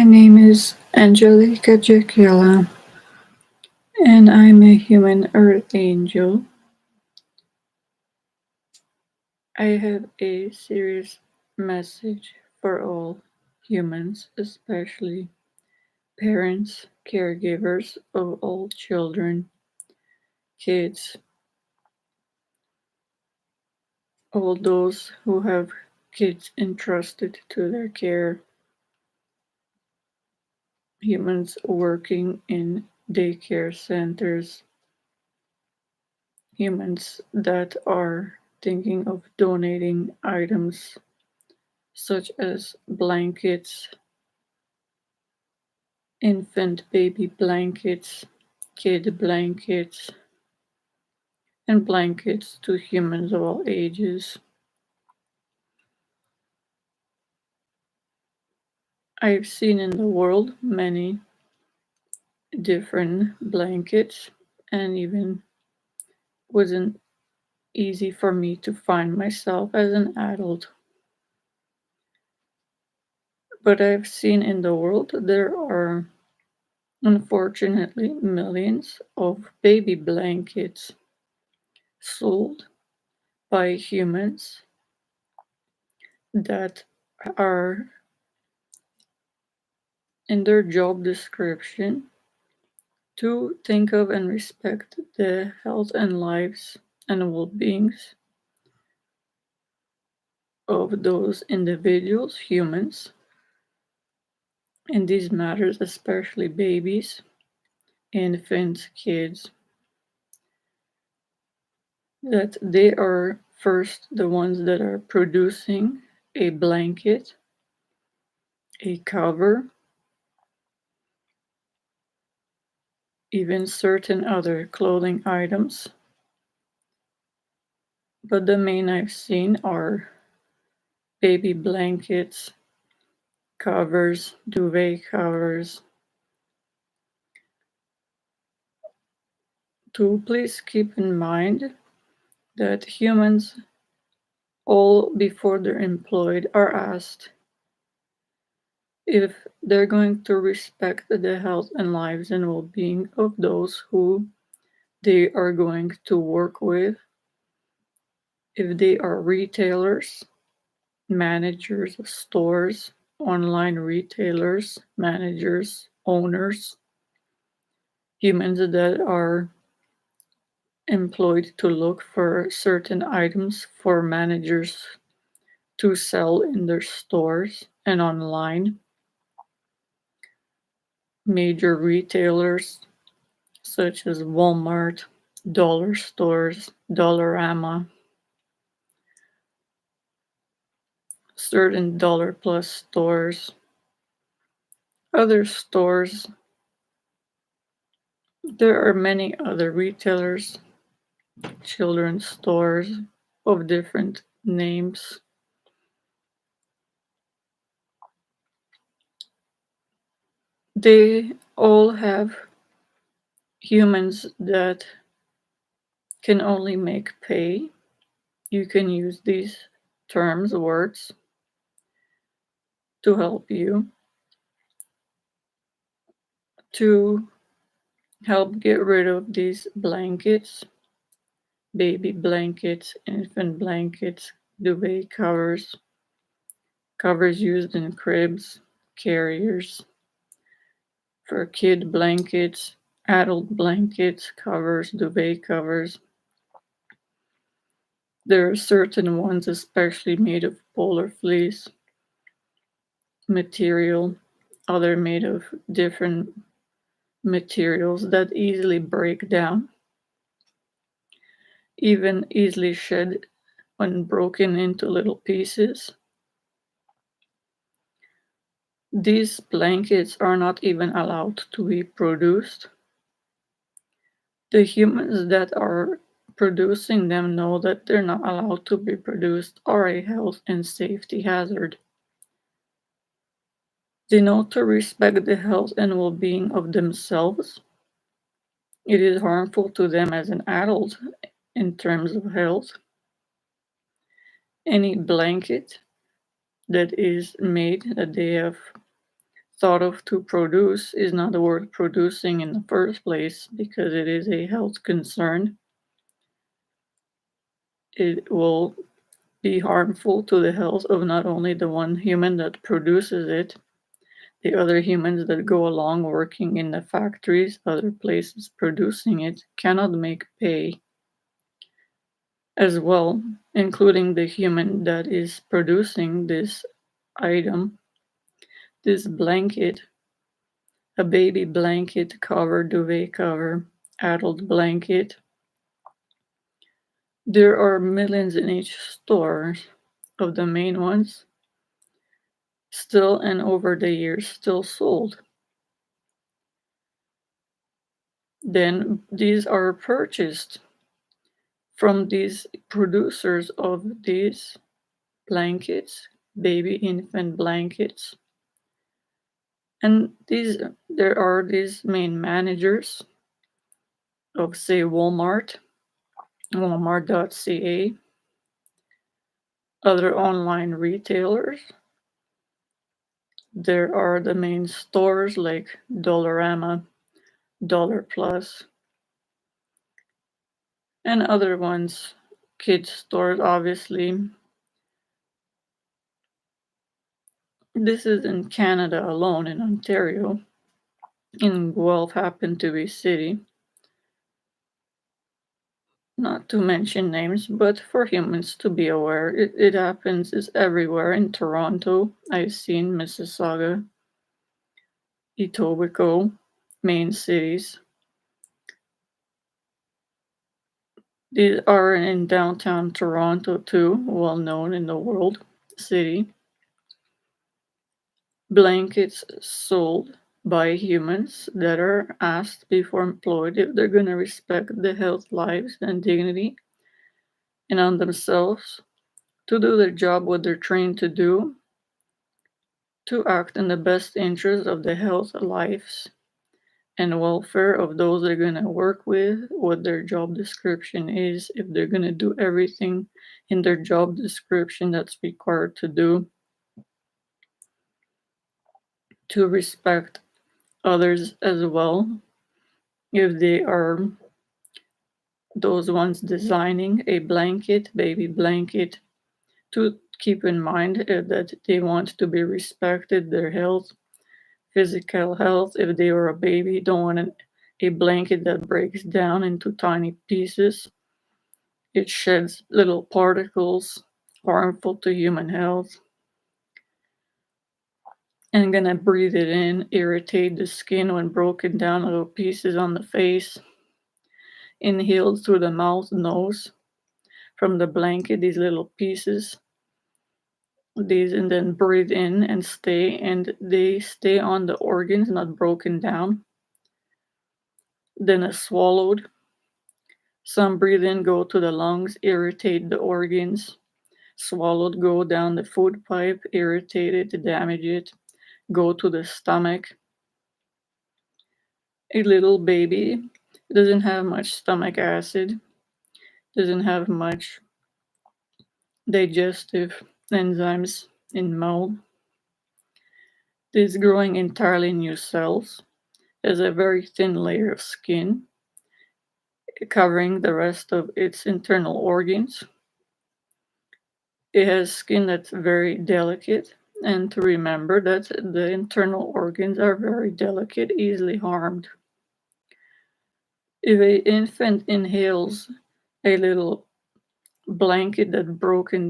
My name is Angelica Jacquilla, and I'm a human earth angel. I have a serious message for all humans, especially parents, caregivers of all children, kids, all those who have kids entrusted to their care, humans working in daycare centers, humans that are thinking of donating items such as blankets, infant baby blankets, kid blankets, and blankets to humans of all ages. I've seen in the world many different blankets, and even wasn't easy for me to find myself as an adult. But I've seen in the world there are unfortunately millions of baby blankets sold by humans that are in their job description to think of and respect the health and lives and well-beings of those individuals, humans, in these matters, especially babies, infants, kids, that they are first the ones that are producing a blanket, a cover, even certain other clothing items. But the main I've seen are baby blankets, covers, duvet covers. To please keep in mind that humans, all before they're employed, are asked if they're going to respect the health and lives and well-being of those who they are going to work with, if they are retailers, managers of stores, online retailers, managers, owners, humans that are employed to look for certain items for managers to sell in their stores and online, major retailers such as Walmart, dollar stores, Dollarama, certain dollar plus stores, other stores. There are many other retailers, children's stores of different names. They all have humans that can only make pay. You can use these terms, words, to help you, to help get rid of these blankets, baby blankets, infant blankets, duvet covers, covers used in cribs, carriers, for kid blankets, adult blankets, covers, duvet covers. There are certain ones especially made of polar fleece material, other made of different materials that easily break down, even easily shed when broken into little pieces. These blankets are not even allowed to be produced. The humans that are producing them know that they're not allowed to be produced are a health and safety hazard. They know to respect the health and well-being of themselves. It is harmful to them as an adult in terms of health. Any blanket that is made that they have thought of to produce is not worth producing in the first place because it is a health concern. It will be harmful to the health of not only the one human that produces it, the other humans that go along working in the factories, other places producing it, cannot make pay as well, including the human that is producing this item, this blanket, a baby blanket cover, duvet cover, adult blanket. There are millions in each store of the main ones, still and over the years still sold. Then these are purchased from these producers of these blankets, baby infant blankets. And there are these main managers of, say, Walmart, Walmart.ca, other online retailers. There are the main stores like Dollarama, Dollar Plus, and other ones, kids stores, obviously. This is in Canada alone, in Ontario, in Guelph happened to be city. Not to mention names, but for humans to be aware, it happens is everywhere. In Toronto, I've seen Mississauga, Etobicoke, main cities. These are in downtown Toronto too, well known in the world city. Blankets sold by humans that are asked before employed if they're going to respect the health, lives, and dignity and on themselves to do their job, what they're trained to do, to act in the best interest of the health, lives, and welfare of those they're going to work with, what their job description is, if they're going to do everything in their job description that's required to do, to respect others as well, if they are those ones designing a blanket, baby blanket, to keep in mind that they want to be respected, their health, physical health. If they were a baby, don't want a blanket that breaks down into tiny pieces. It sheds little particles harmful to human health and gonna breathe it in, irritate the skin when broken down little pieces on the face, inhaled through the mouth, nose from the blanket, these little pieces, these, and then breathe in and they stay on the organs, not broken down. Then are swallowed. Some breathe in, go to the lungs, irritate the organs. Swallowed, go down the food pipe, irritate it, damage it, go to the stomach. A little baby doesn't have much stomach acid, doesn't have much digestive enzymes in mouth. Is growing entirely new cells, has a very thin layer of skin covering the rest of its internal organs. It has skin that's very delicate, and to remember that the internal organs are very delicate, easily harmed. If an infant inhales a little blanket that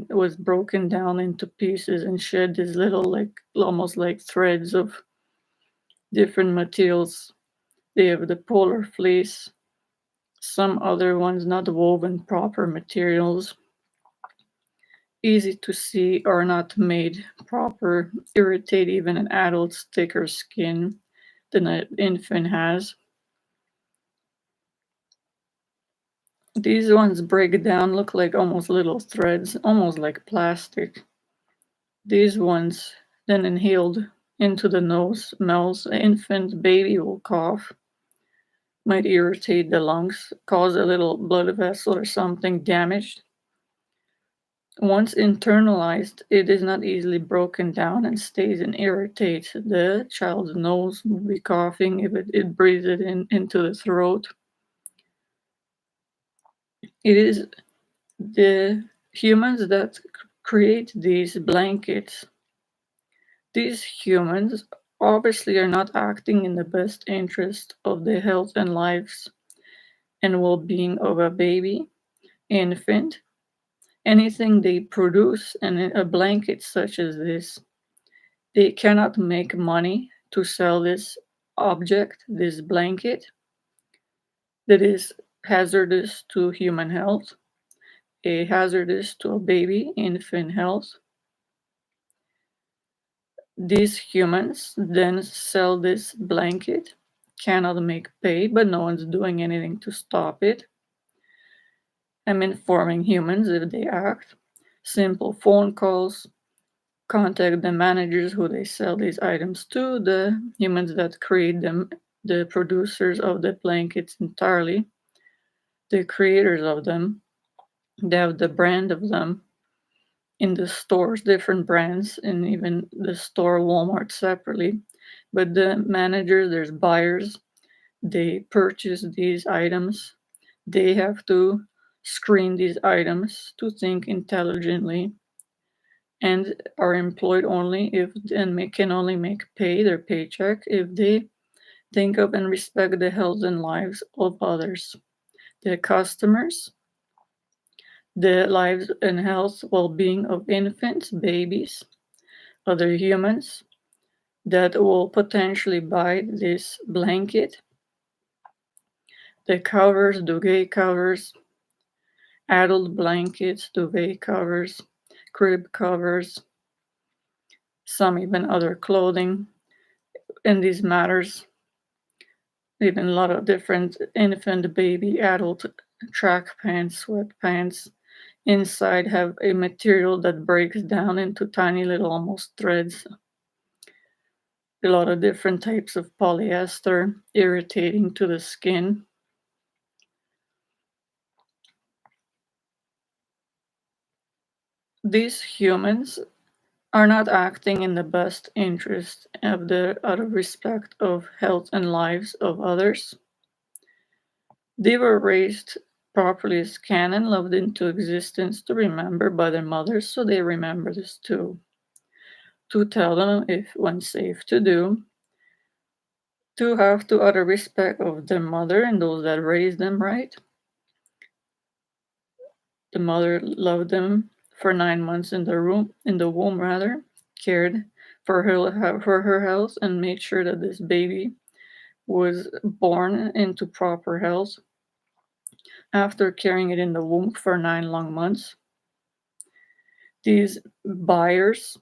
was broken down into pieces and shed these little, like almost like threads of different materials, they have the polar fleece, some other ones not woven proper materials, easy to see, are not made proper, irritate even an adult's thicker skin than an infant has. These ones break down, look like almost little threads, almost like plastic. These ones then inhaled into the nose, mouth, the infant baby will cough, might irritate the lungs, cause a little blood vessel or something damaged. Once internalized, it is not easily broken down and stays and irritates. The child's nose will be coughing if it breathes it into the throat. It is the humans that create these blankets. These humans obviously are not acting in the best interest of the health and lives and well-being of a baby, infant, anything they produce, and a blanket such as this. They cannot make money to sell this object, this blanket, that is hazardous to human health, a hazardous to a baby, infant health. These humans then sell this blanket, cannot make pay, but no one's doing anything to stop it. I'm informing humans if they act. Simple phone calls, contact the managers who they sell these items to, the humans that create them, the producers of the blankets entirely, the creators of them. They have the brand of them in the stores, different brands, and even the store Walmart separately. But the managers, there's buyers, they purchase these items. They have to screen these items to think intelligently and are employed only if and can only make pay their paycheck if they think of and respect the health and lives of others, the customers, the lives and health well-being of infants, babies, other humans that will potentially buy this blanket, the covers, duvet covers, adult blankets, duvet covers, crib covers, some even other clothing. In these matters, even a lot of different infant, baby, adult track pants, sweatpants. Inside have a material that breaks down into tiny little almost threads. A lot of different types of polyester, irritating to the skin. These humans are not acting in the best interest of the out of respect of health and lives of others. They were raised properly as canon, loved into existence to remember by their mothers, so they remember this too. To tell them if when safe to do, to have to utter respect of their mother and those that raised them right. The mother loved them for 9 months in the womb rather, cared for her health and made sure that this baby was born into proper health after carrying it in the womb for 9 long months. These buyers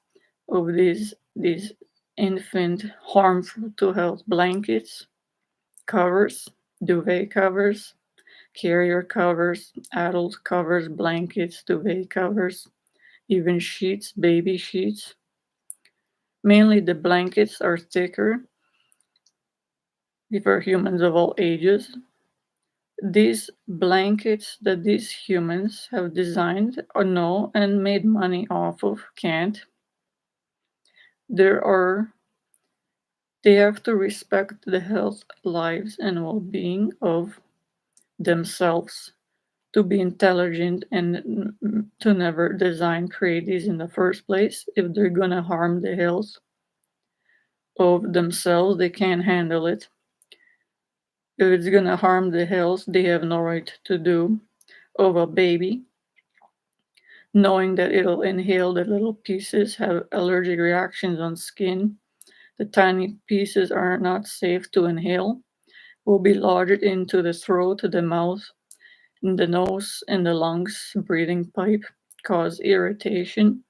of these infant harmful to health blankets, covers, duvet covers, carrier covers, adult covers, blankets, duvet covers, even sheets, baby sheets. Mainly the blankets are thicker for humans of all ages. These blankets that these humans have designed or know and made money off of can't. There are They have to respect the health, lives, and well-being of themselves to be intelligent and to never create these in the first place. If they're gonna harm the health of themselves, they can't handle it. If it's gonna harm the health, they have no right to do of a baby, knowing that it'll inhale the little pieces, have allergic reactions on skin. The tiny pieces are not safe to inhale, will be lodged into the throat, the mouth, in the nose, in the lungs, breathing pipe, cause irritation,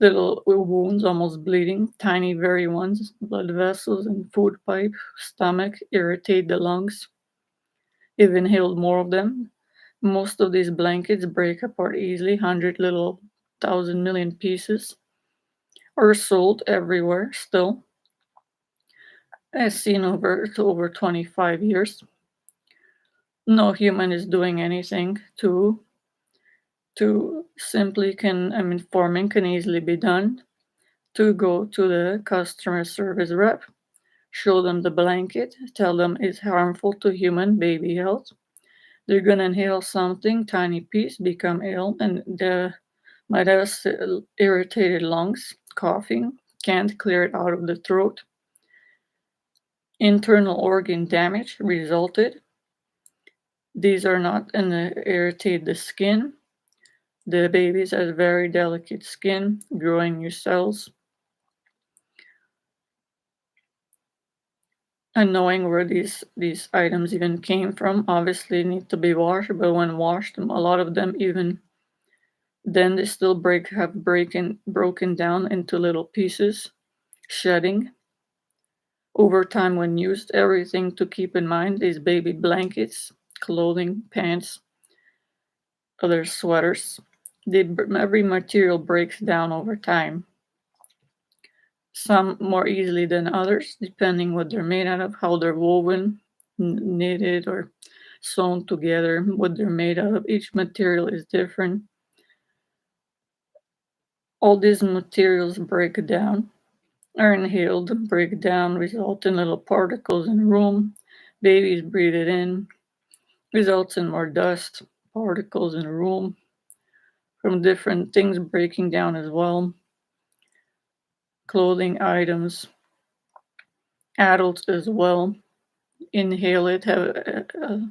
little wounds, almost bleeding, tiny, very ones, blood vessels and food pipe, stomach, irritate the lungs. If inhaled more of them, most of these blankets break apart easily, 100 little 1,000,000,000 pieces, are sold everywhere still, as seen over 25 years. No human is doing anything to To simply forming can easily be done. To go to the customer service rep, show them the blanket, tell them it's harmful to human baby health. They're gonna inhale something, tiny piece, become ill, and they might have irritated lungs, coughing, can't clear it out of the throat. Internal organ damage resulted. These are not and irritate the skin. The babies has very delicate skin, growing new cells. And knowing where these items even came from obviously need to be washed, but when washed, a lot of them even then they still broken down into little pieces, shedding. Over time, when used, everything to keep in mind is baby blankets, clothing, pants, other sweaters. Every material breaks down over time. Some more easily than others, depending what they're made out of, how they're woven, knitted, or sewn together, what they're made out of. Each material is different. All these materials break down, are inhaled, break down, result in little particles in the room. Babies breathe it in, results in more dust, particles in the room from different things breaking down as well. Clothing items, adults as well, inhale it, have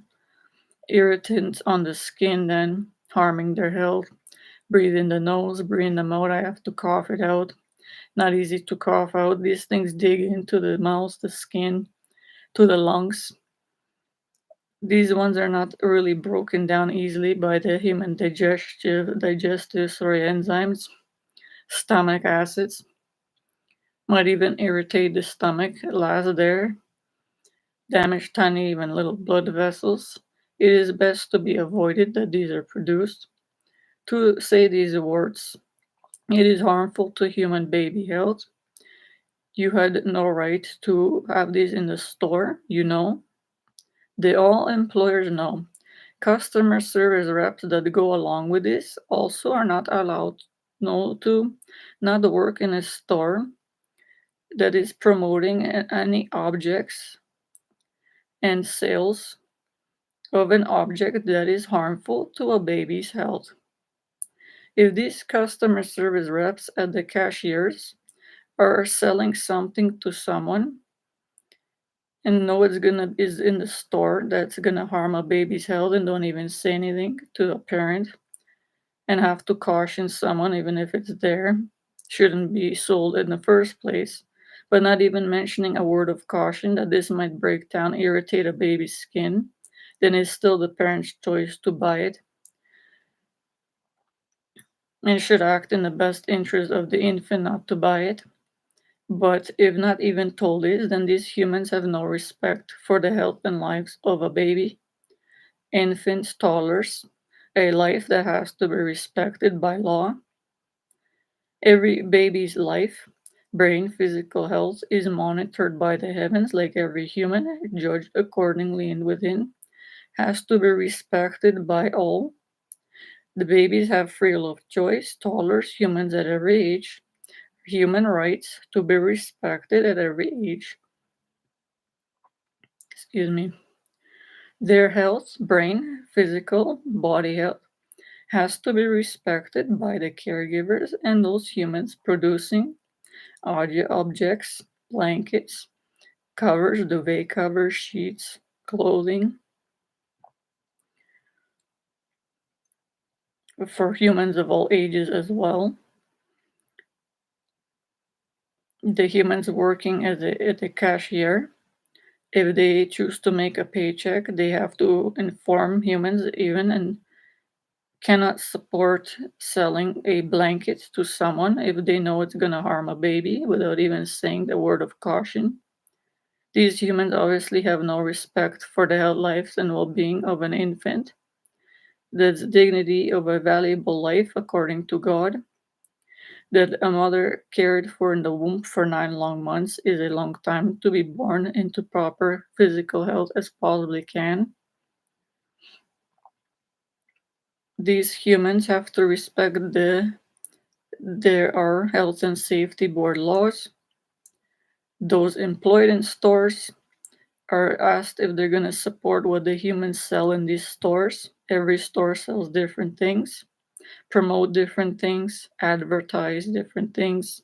irritants on the skin, then harming their health. Breathe in the nose, breathe in the mouth. I have to cough it out. Not easy to cough out. These things dig into the mouth, the skin, to the lungs. These ones are not really broken down easily by the human digestive enzymes. Stomach acids might even irritate the stomach, last there, damage tiny, even little blood vessels. It is best to be avoided that these are produced. To say these words, it is harmful to human baby health. You had no right to have these in the store, you know. All employers know. Customer service reps that go along with this also are not allowed to not work in a store that is promoting any objects and sales of an object that is harmful to a baby's health. If these customer service reps at the cashiers are selling something to someone and know it's gonna is in the store that's gonna harm a baby's health and don't even say anything to a parent and have to caution someone even if it's there, shouldn't be sold in the first place, but not even mentioning a word of caution that this might break down, irritate a baby's skin, then it's still the parent's choice to buy it and should act in the best interest of the infant not to buy it. But if not even told this, then these humans have no respect for the health and lives of a baby, infants, toddlers, a life that has to be respected by law. Every baby's life, brain, physical health is monitored by the heavens like every human, judged accordingly and within, has to be respected by all. The babies have free will of choice, toddlers, humans at every age, human rights to be respected at every age. Excuse me. Their health, brain, physical, body health, has to be respected by the caregivers and those humans producing audio objects, blankets, covers, duvet covers, sheets, clothing for humans of all ages as well. The humans working at the cashier, if they choose to make a paycheck, they have to inform humans even and cannot support selling a blanket to someone if they know it's going to harm a baby without even saying the word of caution. These humans obviously have no respect for the health, life, and well being of an infant. The dignity of a valuable life, according to God, that a mother cared for in the womb for 9 long months is a long time to be born into proper physical health as possibly can. These humans have to respect there are health and safety board laws. Those employed in stores are asked if they're going to support what the humans sell in these stores. Every store sells different things, promote different things, advertise different things.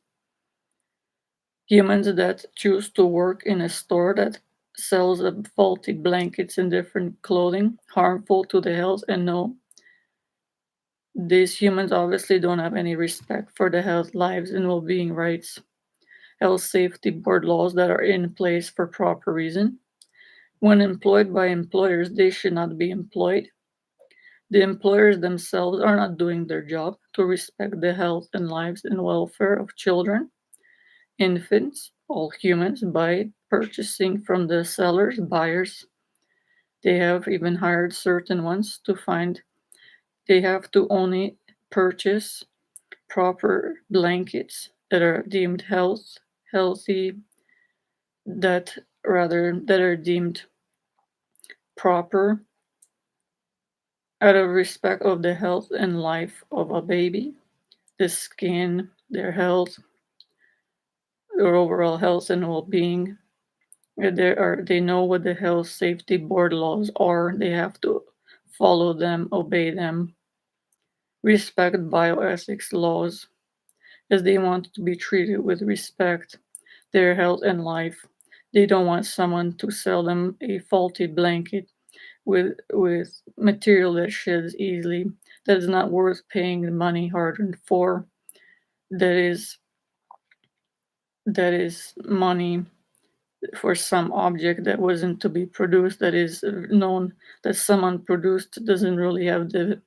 Humans that choose to work in a store that sells faulty blankets and different clothing, harmful to the health, and no, these humans obviously don't have any respect for the health, lives, and well being rights, health safety board laws that are in place for proper reason. When employed by employers, they should not be employed. The employers themselves are not doing their job to respect the health and lives and welfare of children, infants, all humans by purchasing from the sellers, buyers. They have even hired certain ones to find they have to only purchase proper blankets that are deemed healthy, that are deemed proper out of respect of the health and life of a baby, the skin, their health, their overall health and well-being. They know what the health safety board laws are. They have to follow them, obey them, respect bioethics laws, as they want to be treated with respect, their health and life. They don't want someone to sell them a faulty blanket with material that sheds easily, that is not worth paying the money hard earned for, that is money for some object that wasn't to be produced, that is known that someone produced doesn't really have the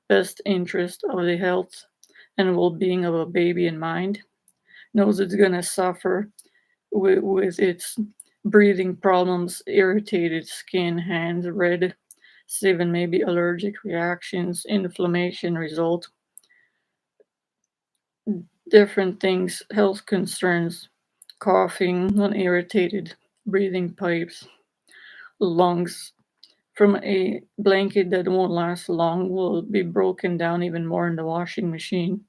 best interest of the health and well-being of a baby in mind, knows it's going to suffer with its breathing problems, irritated skin, hands red, even maybe allergic reactions, inflammation result, different things, health concerns, coughing, irritated breathing pipes, lungs from a blanket that won't last long will be broken down even more in the washing machine.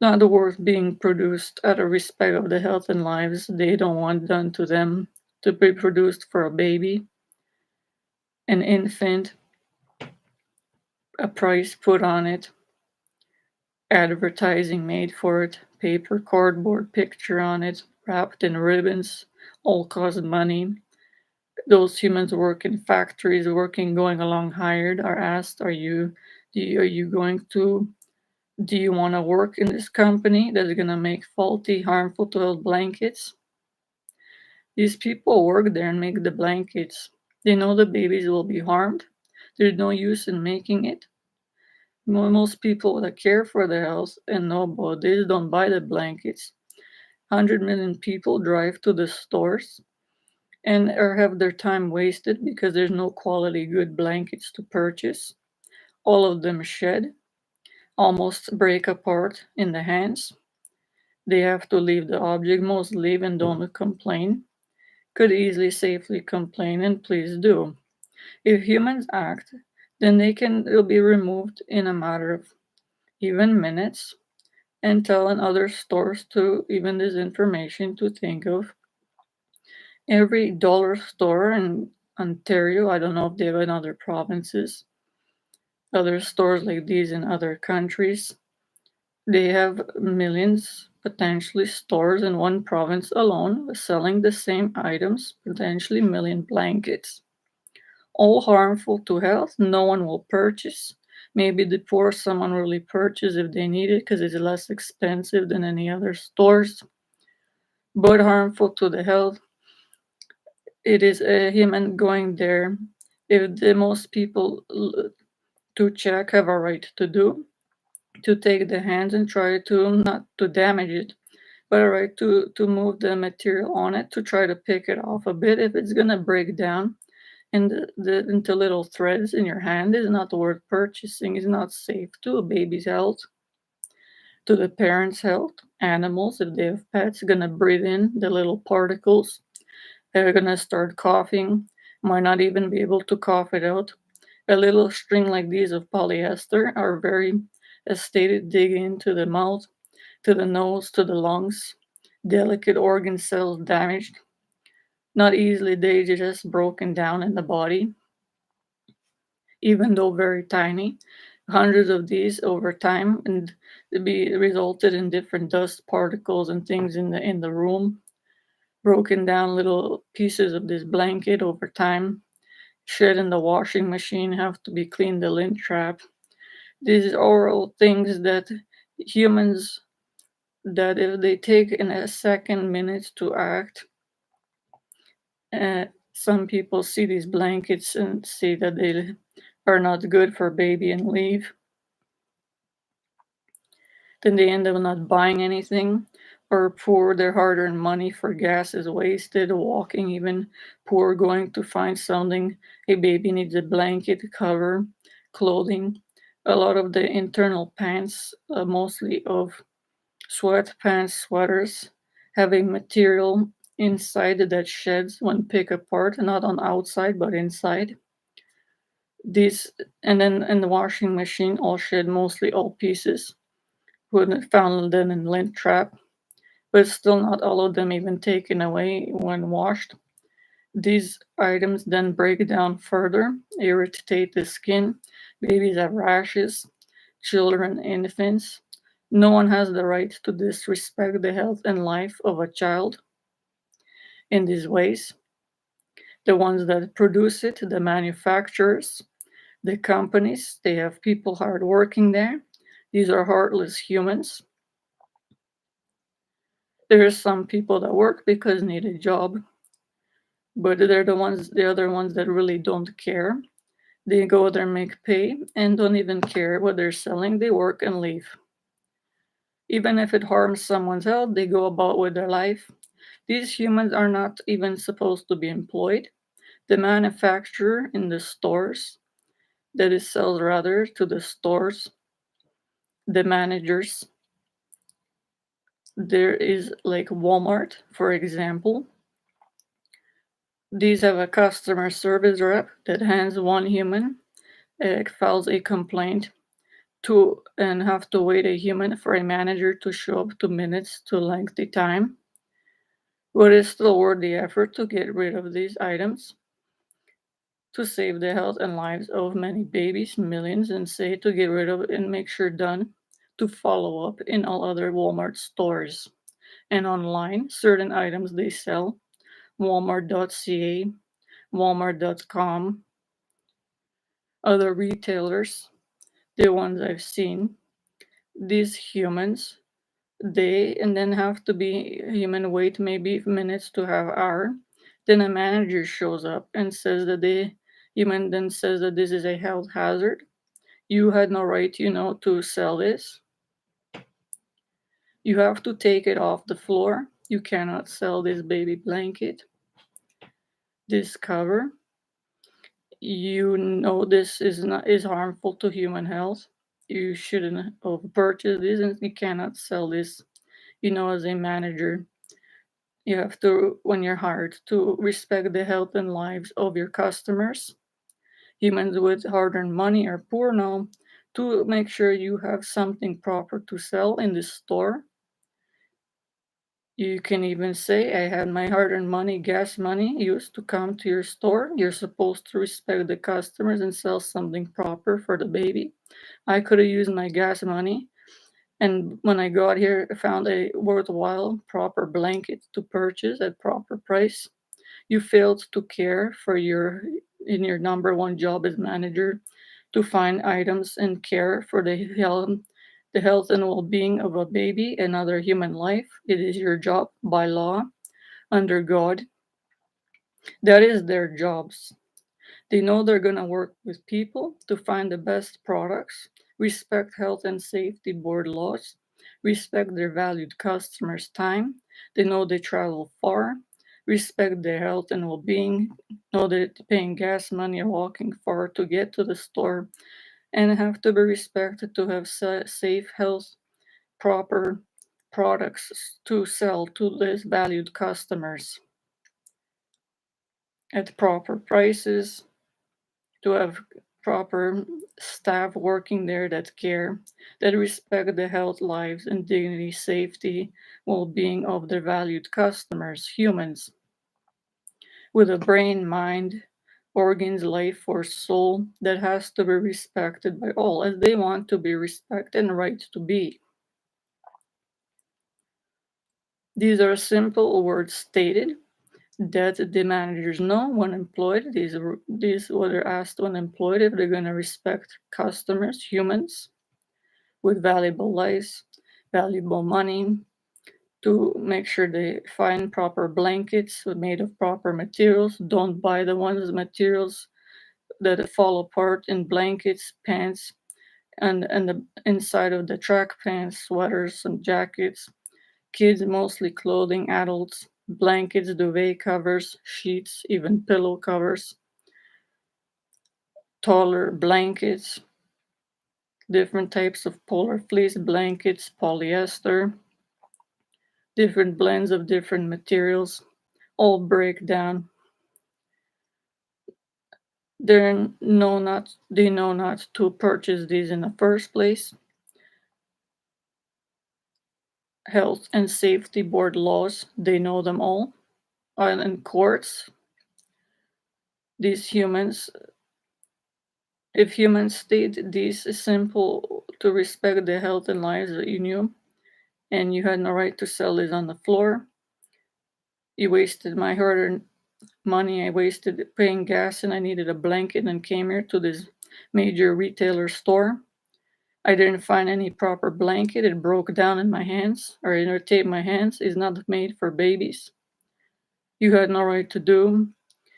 Not worth being produced out of respect of the health and lives they don't want done to them, to be produced for a baby, an infant, a price put on it, advertising made for it, paper, cardboard picture on it, wrapped in ribbons, all cost money. Those humans work in factories, working, going along hired, are asked, are you going to, do you want to work in this company that's going to make faulty, harmful to health blankets? These people work there and make the blankets. They know the babies will be harmed. There's no use in making it. Most people that care for their health and know about this don't buy the blankets. 100 million people drive to the stores and or have their time wasted because there's no quality good blankets to purchase. All of them shed, almost break apart in the hands. They have to leave the object. Most leave and don't complain. Could easily safely complain, and please do. If humans act, then they'll be removed in a matter of even minutes, and telling other stores to even this information to think of. Every dollar store in Ontario, I don't know if they have in other provinces, other stores like these in other countries, they have millions, potentially stores in one province alone selling the same items, potentially million blankets. All harmful to health, no one will purchase. Maybe the poor someone really purchase if they need it because it's less expensive than any other stores, but harmful to the health. It is a human going there. If the most people to check have a right to do, to take the hands and try to not to damage it, but a right to move the material on it to try to pick it off a bit. If it's gonna break down into little threads in your hand, is not worth purchasing. Is not safe to a baby's health, to the parents' health. Animals, if they have pets, gonna breathe in the little particles. They're gonna start coughing, might not even be able to cough it out. A little string like these of polyester are very, as stated, dig into the mouth, to the nose, to the lungs, delicate organ cells damaged, not easily digest, broken down in the body, even though very tiny. Hundreds of these over time and be resulted in different dust particles and things in the room. Broken down little pieces of this blanket over time, shed in the washing machine, have to be cleaned the lint trap. These are all things that humans, that if they take in a second minute to act, some people see these blankets and see that they are not good for baby and leave. Then they end up not buying anything or poor. Their hard-earned money for gas is wasted, walking even poor, going to find something. A baby needs a blanket, cover, clothing. A lot of the internal pants, mostly of sweatpants, sweaters, have a material inside that sheds when picked apart, not on outside but inside. These, and then in the washing machine, all shed, mostly all pieces. Would found them in lint trap, but still not all of them even taken away when washed. These items then break down further, irritate the skin. Babies have rashes, children, infants. No one has the right to disrespect the health and life of a child in these ways. The ones that produce it, the manufacturers, the companies, they have people hard working there. These are heartless humans. There are some people that work because need a job, but they're the other ones that really don't care. They go there, make pay, and don't even care what they're selling. They work and leave. Even if it harms someone's health, they go about with their life. These humans are not even supposed to be employed. The manufacturer in the stores, that is sells rather to the stores, the managers. There is like Walmart, for example. These have a customer service rep that hands one human, files a complaint to and have to wait a human for a manager to show up 2 minutes to lengthy time. But it's still worth the effort to get rid of these items to save the health and lives of many babies, millions, and say to get rid of it and make sure done to follow up in all other Walmart stores and online. Certain items they sell, Walmart.ca, Walmart.com, other retailers, the ones I've seen, these humans, they and then have to be human wait maybe minutes to have hour. Then a manager shows up and says that the human then says that this is a health hazard. You had no right, to sell this. You have to take it off the floor. You cannot sell this baby blanket, this cover. This is harmful to human health. You shouldn't have purchased this, and you cannot sell this. As a manager, you have to, when you're hired, to respect the health and lives of your customers. Humans with hard-earned money are poor now. To make sure you have something proper to sell in the store, you can even say, I had my hard-earned money, gas money, used to come to your store. You're supposed to respect the customers and sell something proper for the baby. I could have used my gas money, and when I got here, I found a worthwhile, proper blanket to purchase at proper price. You failed to care for in your number one job as manager, to find items and care for the health and well-being of a baby and other human life. It is your job by law, under God. That is their jobs. They know they're going to work with people to find the best products, respect health and safety board laws, respect their valued customers' time. They know they travel far, respect their health and well being, know that paying gas money or walking far to get to the store, and have to be respected to have safe, health, proper products to sell to these valued customers at proper prices, to have proper staff working there that care, that respect the health, lives, and dignity, safety, well-being of their valued customers, humans, with a brain, mind, organs, life, or soul that has to be respected by all as they want to be respected and right to be. These are simple words stated that the managers know when employed. These what they're asked when employed if they're going to respect customers, humans with valuable lives, valuable money, to make sure they find proper blankets made of proper materials. Don't buy the ones materials that fall apart in blankets, pants, and the inside of the track pants, sweaters, and jackets. Kids mostly clothing, adults, blankets, duvet covers, sheets, even pillow covers, taller blankets, different types of polar fleece blankets, polyester, different blends of different materials, all break down. They know not to purchase these in the first place. Health and safety board laws, they know them all. And in courts, these humans, if humans state these is simple to respect the health and lives that you knew, and you had no right to sell this on the floor, you wasted my hard-earned money, I wasted paying gas, and I needed a blanket and came here to this major retailer store. I didn't find any proper blanket. It broke down in my hands or irritated my hands. It's not made for babies. You had no right to do.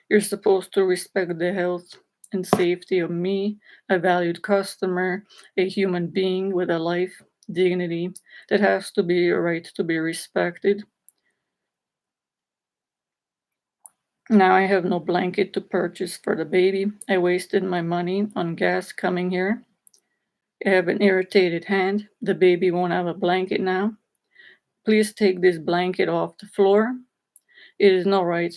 You're supposed to respect the health and safety of me, a valued customer, a human being with a life, dignity that has to be a right to be respected. Now I have no blanket to purchase for the baby. I wasted my money on gas coming here. I have an irritated hand. The baby won't have a blanket now. Please take this blanket off the floor. It is not right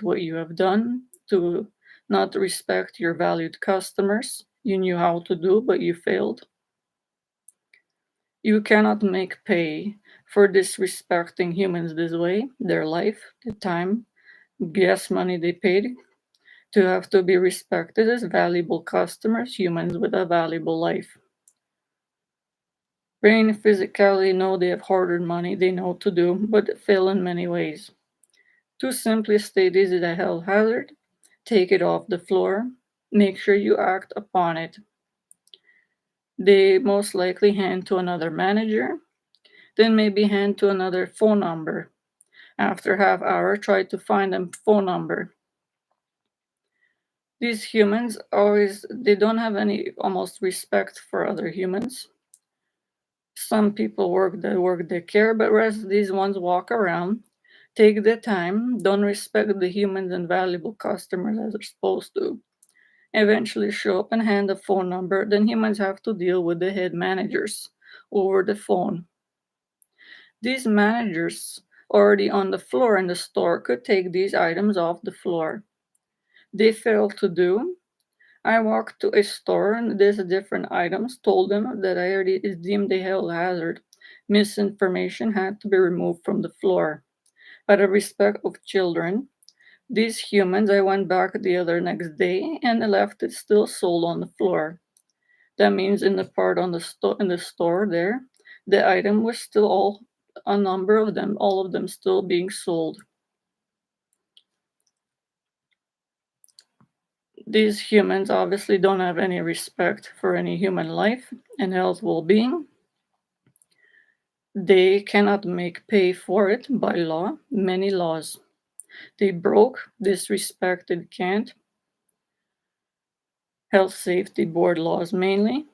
what you have done to not respect your valued customers. You knew how to do, but you failed. You cannot make pay for disrespecting humans this way, their life, the time, gas money they paid to have to be respected as valuable customers, humans with a valuable life. Brain physically know they have hoarded money, they know to do, but fail in many ways. To simply state this is a health hazard, take it off the floor, make sure you act upon it. They most likely hand to another manager, then maybe hand to another phone number. After half hour, try to find a phone number. These humans they don't have any almost respect for other humans. Some people work they care, but rest these ones walk around, take the time, don't respect the humans and valuable customers as they're supposed to. Eventually show up and hand a phone number, then humans have to deal with the head managers over the phone. These managers already on the floor in the store could take these items off the floor. They failed to do. I walked to a store and there's different items, told them that I already is deemed a health hazard. Misinformation had to be removed from the floor. Out of respect of children, these humans, I went back the other next day and left it still sold on the floor. That means in the part on the in the store there, the item was still all a number of them, all of them still being sold. These humans obviously don't have any respect for any human life and health well-being. They cannot make pay for it by law, many laws. They broke, disrespected, can't. Health safety board laws mainly.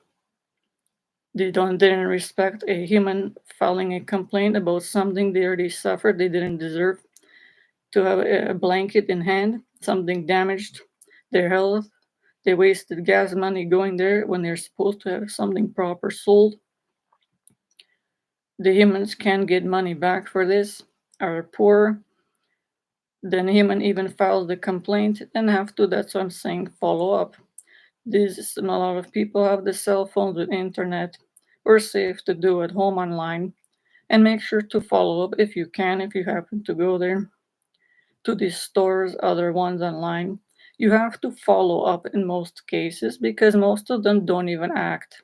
Didn't respect a human filing a complaint about something they already suffered. They didn't deserve to have a blanket in hand, something damaged their health. They wasted gas money going there when they're supposed to have something proper sold. The humans can't get money back for this, are poor. Then human even files the complaint and have to, that's what I'm saying, follow up. This, and a lot of people have the cell phones with internet or safe to do at home online. And make sure to follow up if you can, if you happen to go there to these stores, other ones online. You have to follow up in most cases because most of them don't even act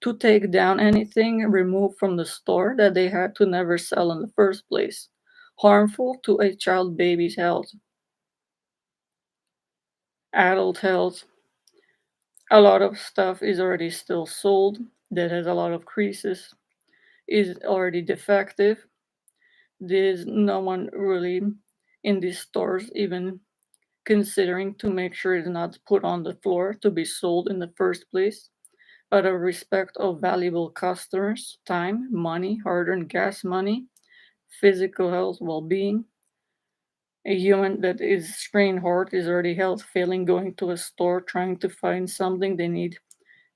to take down anything removed from the store that they had to never sell in the first place, harmful to a child baby's health, adult health. A lot of stuff is already still sold that has a lot of creases, is already defective. There's no one really in these stores even considering to make sure it's not put on the floor to be sold in the first place. Out of respect of valuable customers, time, money, hard-earned gas money, physical health, well-being. A human that is strained heart is already health failing going to a store trying to find something they need.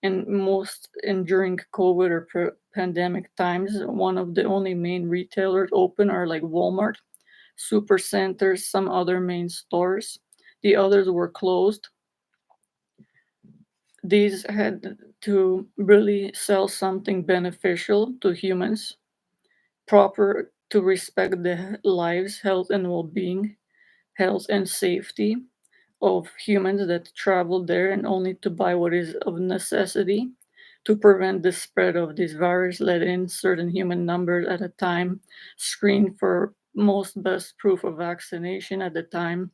And most and during COVID or pandemic times, one of the only main retailers open are like Walmart, super centers, some other main stores. The others were closed. These had to really sell something beneficial to humans, proper to respect the lives, health, and well being, health, and safety of humans that travel there and only to buy what is of necessity to prevent the spread of this virus, let in certain human numbers at a time, screen for most best proof of vaccination at the time,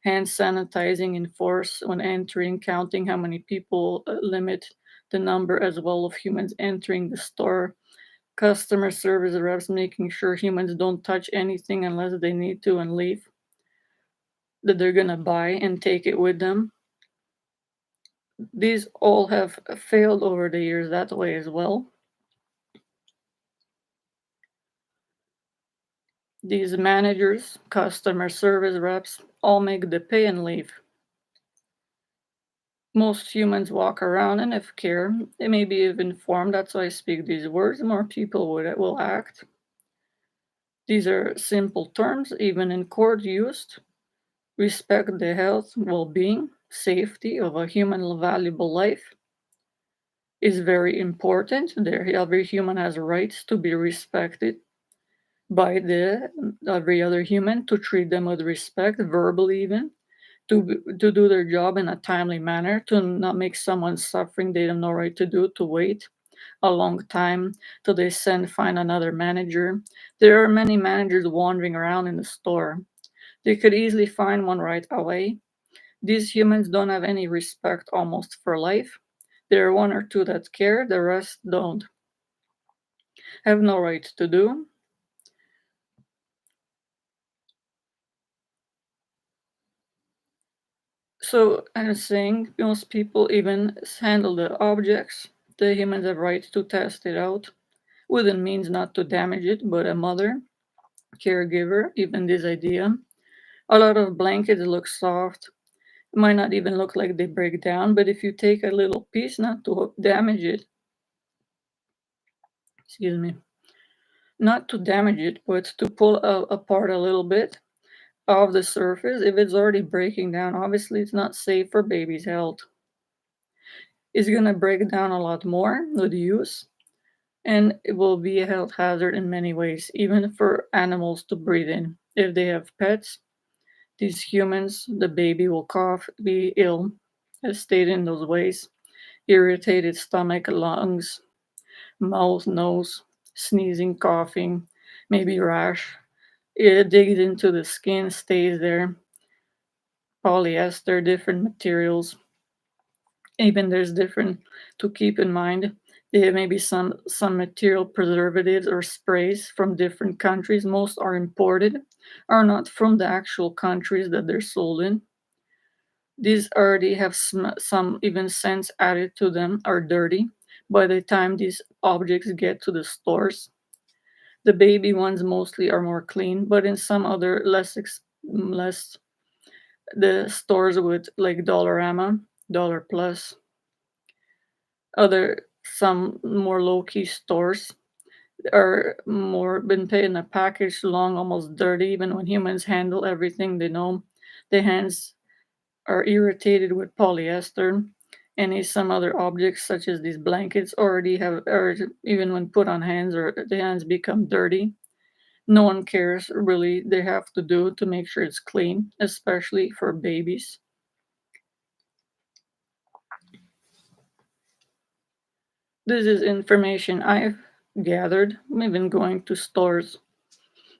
hand sanitizing in force when entering, counting how many people, limit the number as well of humans entering the store, customer service reps making sure humans don't touch anything unless they need to and leave, that they're gonna buy and take it with them. These all have failed over the years that way as well. These managers, customer service reps, all make the pay and leave. Most humans walk around and if care, they may be even informed. That's why I speak these words. More people will act. These are simple terms, even in court used. Respect the health, well-being, safety of a human valuable life is very important. There, every human has rights to be respected by the every other human, to treat them with respect, verbally even, to do their job in a timely manner, to not make someone suffering they have no right to do, to wait a long time till they find another manager. There are many managers wandering around in the store. They could easily find one right away. These humans don't have any respect almost for life. There are one or two that care, the rest don't. Have no right to do. So I'm saying most people even handle the objects. The humans have right to test it out within means not to damage it, but a mother, caregiver, even this idea. A lot of blankets look soft. It might not even look like they break down, but if you take a little piece, not to damage it, excuse me, not to damage it, but to pull apart a little bit of the surface, if it's already breaking down, obviously it's not safe for baby's health. It's gonna break down a lot more with use, and it will be a health hazard in many ways, even for animals to breathe in. If they have pets, these humans, the baby will cough, be ill, as stated in those ways. Irritated stomach, lungs, mouth, nose, sneezing, coughing, maybe rash. It digs into the skin, stays there. Polyester, different materials. Even there's different to keep in mind. There may be some material preservatives or sprays from different countries. Most are imported, are not from the actual countries that they're sold in. These already have some even scents added to them, are dirty by the time these objects get to the stores. The baby ones mostly are more clean, but in some other less the stores with like Dollarama, Dollar Plus, other some more low key stores are more been put in a package long, almost dirty. Even when humans handle everything, they know the hands are irritated with polyester. Any some other objects such as these blankets already have, or even when put on hands or the hands become dirty, no one cares really. They have to do to make sure it's clean, especially for babies. This is information I've gathered, even going to stores.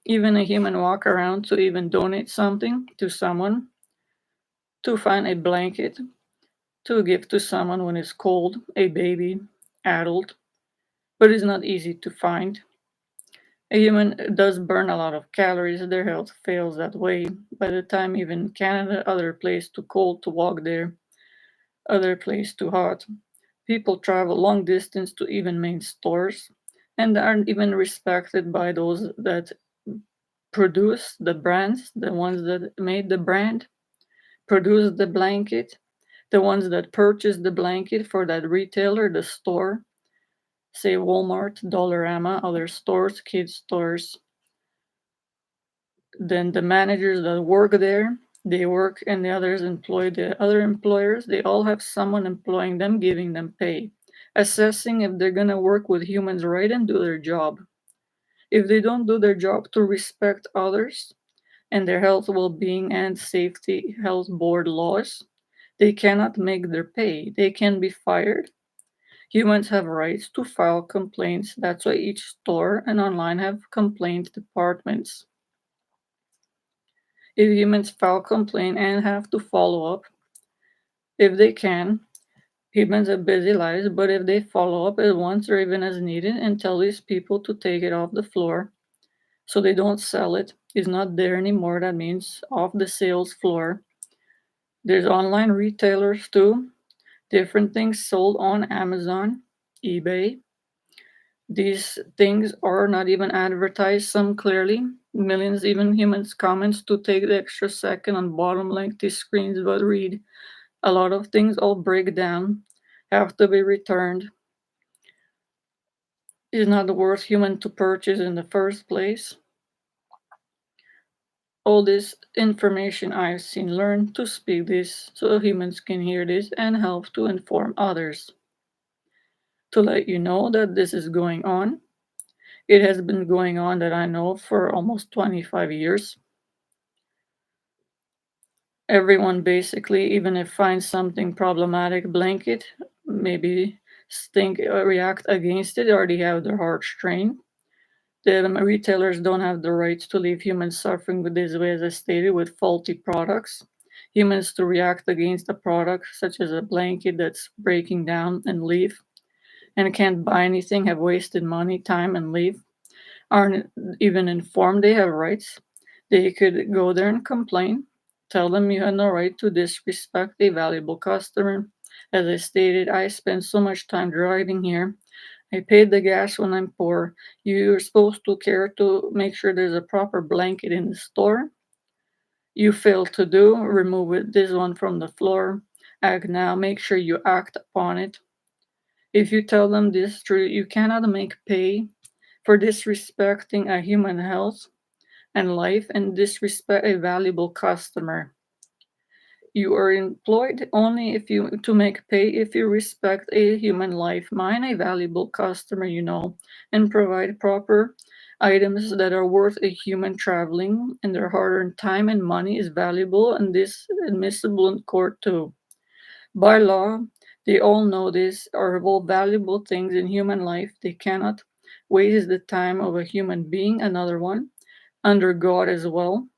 Even a human walk around to even donate something to someone, to find a blanket, to give to someone when it's cold, a baby, adult, but it's not easy to find. A human does burn a lot of calories, their health fails that way. By the time even Canada, other place too cold to walk there, other place too hot. People travel long distance to even main stores and aren't even respected by those that produce the brands, the ones that made the brand, produce the blanket, the ones that purchase the blanket for that retailer, the store, say Walmart, Dollarama, other stores, kids stores. Then the managers that work there, they work and the others employ the other employers. They all have someone employing them, giving them pay, assessing if they're going to work with humans right and do their job. If they don't do their job to respect others and their health, well-being, and safety health board laws, they cannot make their pay. They can be fired. Humans have rights to file complaints. That's why each store and online have complaint departments. If humans file complaint and have to follow up, if they can, humans have busy lives, but if they follow up at once or even as needed and tell these people to take it off the floor so they don't sell it, it's not there anymore. That means off the sales floor. There's online retailers too. Different things sold on Amazon, eBay. These things are not even advertised, some clearly. Millions, even humans, comments to take the extra second on bottom lengthy screens but read. A lot of things all break down, have to be returned. Is not worth human to purchase in the first place. All this information I've seen learn to speak this so humans can hear this and help to inform others. To let you know that this is going on. It has been going on that I know for almost 25 years. Everyone basically, even if finds something problematic, blanket, maybe think react against it, already have their heart strained. The retailers don't have the rights to leave humans suffering with this way, as I stated, with faulty products. Humans to react against a product such as a blanket that's breaking down and leave, and can't buy anything, have wasted money, time, and leave, aren't even informed they have rights. They could go there and complain, tell them you had no right to disrespect a valuable customer. As I stated, I spend so much time driving here. I paid the gas when I'm poor. You're supposed to care to make sure there's a proper blanket in the store. You fail to do, remove this one from the floor. Act now, make sure you act upon it. If you tell them this truth, you cannot make pay for disrespecting a human health and life and disrespect a valuable customer. You are employed only if you to make pay if you respect a human life, mine a valuable customer, and provide proper items that are worth a human traveling and their hard-earned time and money is valuable and this admissible in court too. By law, they all know this are all valuable things in human life. They cannot waste the time of a human being, another one, under God as well.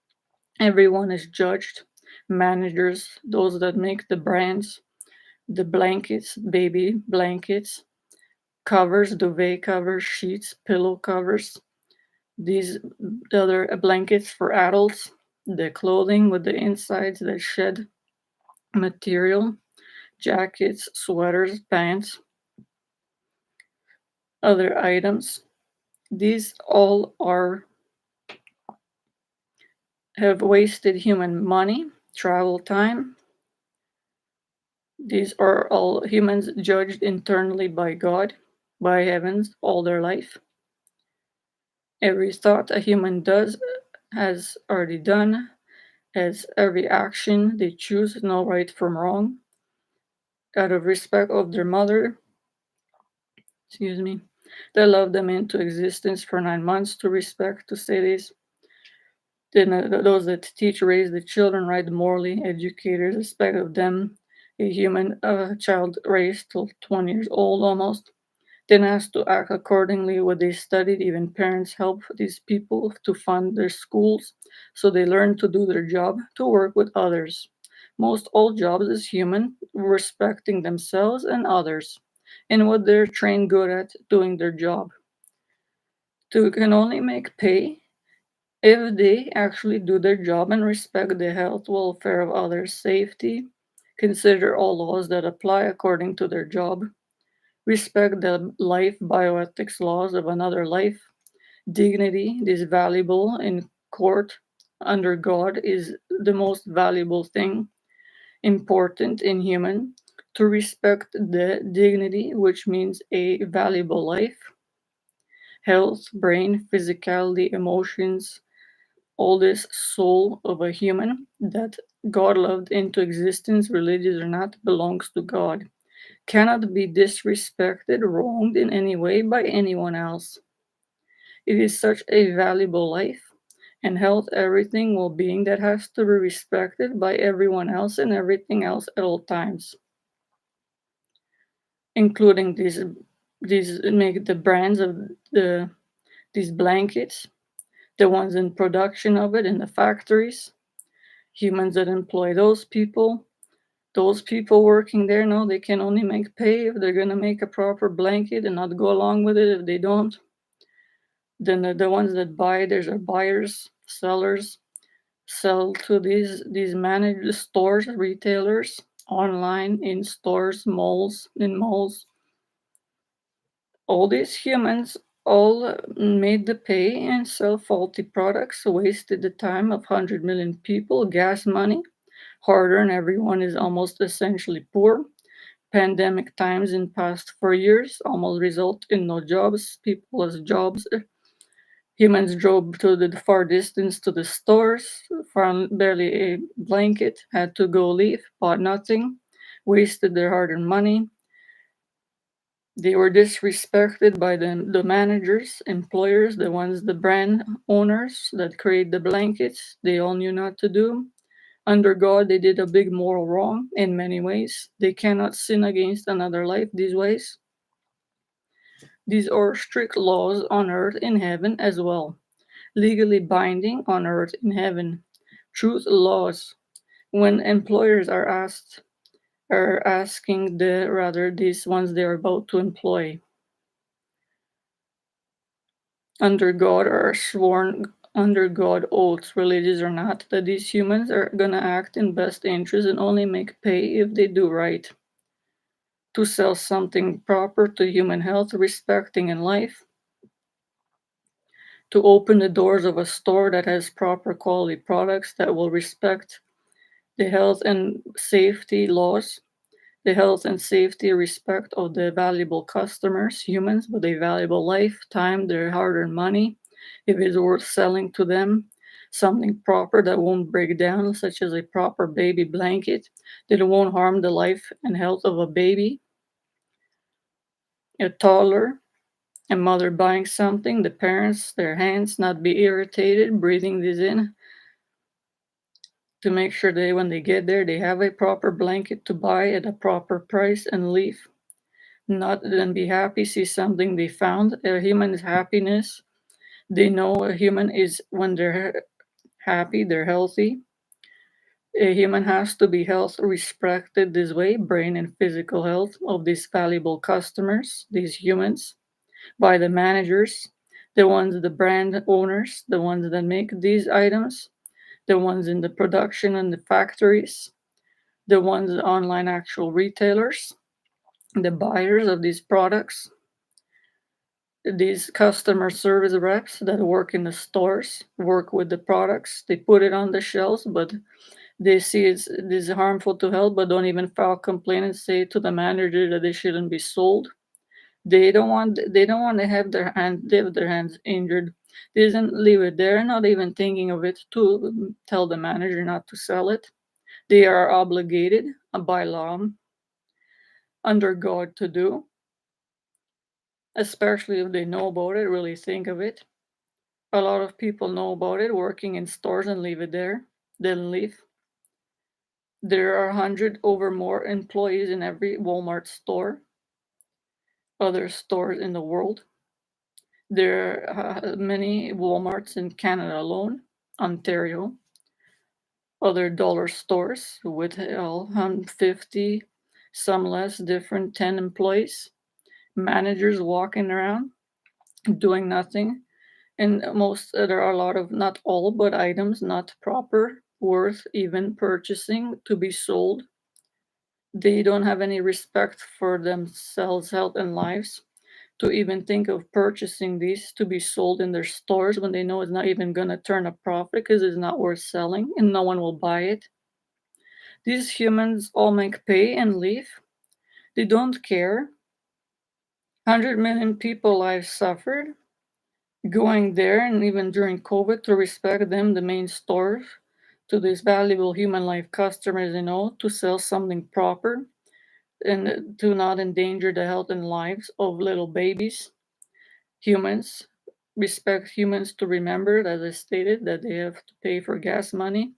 Everyone is judged. Managers, those that make the brands, the blankets, baby blankets, covers, duvet covers, sheets, pillow covers, these other blankets for adults, the clothing with the insides, the shed material, jackets, sweaters, pants, other items. These all are have wasted human money, travel time. These are all humans judged internally by God, by heavens, all their life. Every thought a human does has already done, as every action they choose, no right from wrong. out of respect of their mother, excuse me, they love them into existence for 9 months to respect, to say this. Then those that teach, raise the children, right, morally educators, respect of them, a human child raised till 20 years old almost, then asked to act accordingly what they studied. Even parents help these people to fund their schools so they learn to do their job, to work with others. Most all jobs is human, respecting themselves and others, and what they're trained good at doing their job. To can only make pay if they actually do their job and respect the health, welfare of others, safety, consider all laws that apply according to their job, respect the life bioethics laws of another life, dignity is valuable in court under God is the most valuable thing important in human, to respect the dignity, which means a valuable life, health, brain, physicality, emotions, all this soul of a human that God loved into existence, religious or not, belongs to God, cannot be disrespected, wronged in any way by anyone else. It is such a valuable life and health, everything, well being that has to be respected by everyone else and everything else at all times, including these make the brands of these blankets, the ones in production of it in the factories, humans that employ those people working there know they can only make pay if they're gonna make a proper blanket and not go along with it. If they don't, then the ones that buy, there's are buyers, sellers, sell to these managed stores, retailers, online, in stores, malls, in malls. All these humans all made the pay and sell faulty products, wasted the time of 100 million people, gas money, harder, and everyone is almost essentially poor. Pandemic times in past 4 years almost result in no jobs. People as jobs. Humans drove to the far distance to the stores, found barely a blanket, had to go leave, bought nothing, wasted their hard-earned money. They were disrespected by the managers, employers, the ones, the brand owners that create the blankets. They all knew not to do. Under God, they did a big moral wrong in many ways. They cannot sin against another life these ways. These are strict laws on earth in heaven as well, legally binding on earth in heaven. Truth laws. When employers are asking these ones they are about to employ under God are sworn under God oaths, religious or not, that these humans are gonna act in best interest and only make pay if they do right. To sell something proper to human health, respecting in life, to open the doors of a store that has proper quality products that will respect the health and safety laws, the health and safety respect of the valuable customers, humans with a valuable life, time, their hard earned money, if it's worth selling to them, something proper that won't break down, such as a proper baby blanket, that won't harm the life and health of a baby, a toddler, a mother buying something, the parents, their hands not be irritated, breathing this in, to make sure they, when they get there, they have a proper blanket to buy at a proper price and leave. Not then be happy, see something they found. A human's happiness. They know a human is when they're happy, they're healthy. A human has to be health respected this way, brain and physical health of these valuable customers, these humans, by the managers, the ones, the brand owners, the ones that make these items, the ones in the production and the factories, the ones online actual retailers, the buyers of these products, these customer service reps that work in the stores, work with the products, they put it on the shelves, but they see it's this is harmful to health, but don't even file complaint and say to the manager that they shouldn't be sold. They don't want to have their hands injured. They doesn't leave it there, not even thinking of it to tell the manager not to sell it. They are obligated by law under God to do, especially if they know about it, really think of it. A lot of people know about it, working in stores and leave it there, then leave. There are 100 over more employees in every Walmart store, other stores in the world. There are many Walmarts in Canada alone, Ontario, other dollar stores with 150, some less, different 10 employees, managers walking around doing nothing. And there are a lot of, not all, but items not proper, worth even purchasing to be sold. They don't have any respect for themselves, health, and lives to even think of purchasing these to be sold in their stores when they know it's not even going to turn a profit because it's not worth selling and no one will buy it. These humans all make pay and leave. They don't care. 100 million people lives suffered going there, and even during COVID, to respect them, the main stores, to these valuable human life customers, to sell something proper and to not endanger the health and lives of little babies, humans. Respect humans to remember, as I stated, that they have to pay for gas money.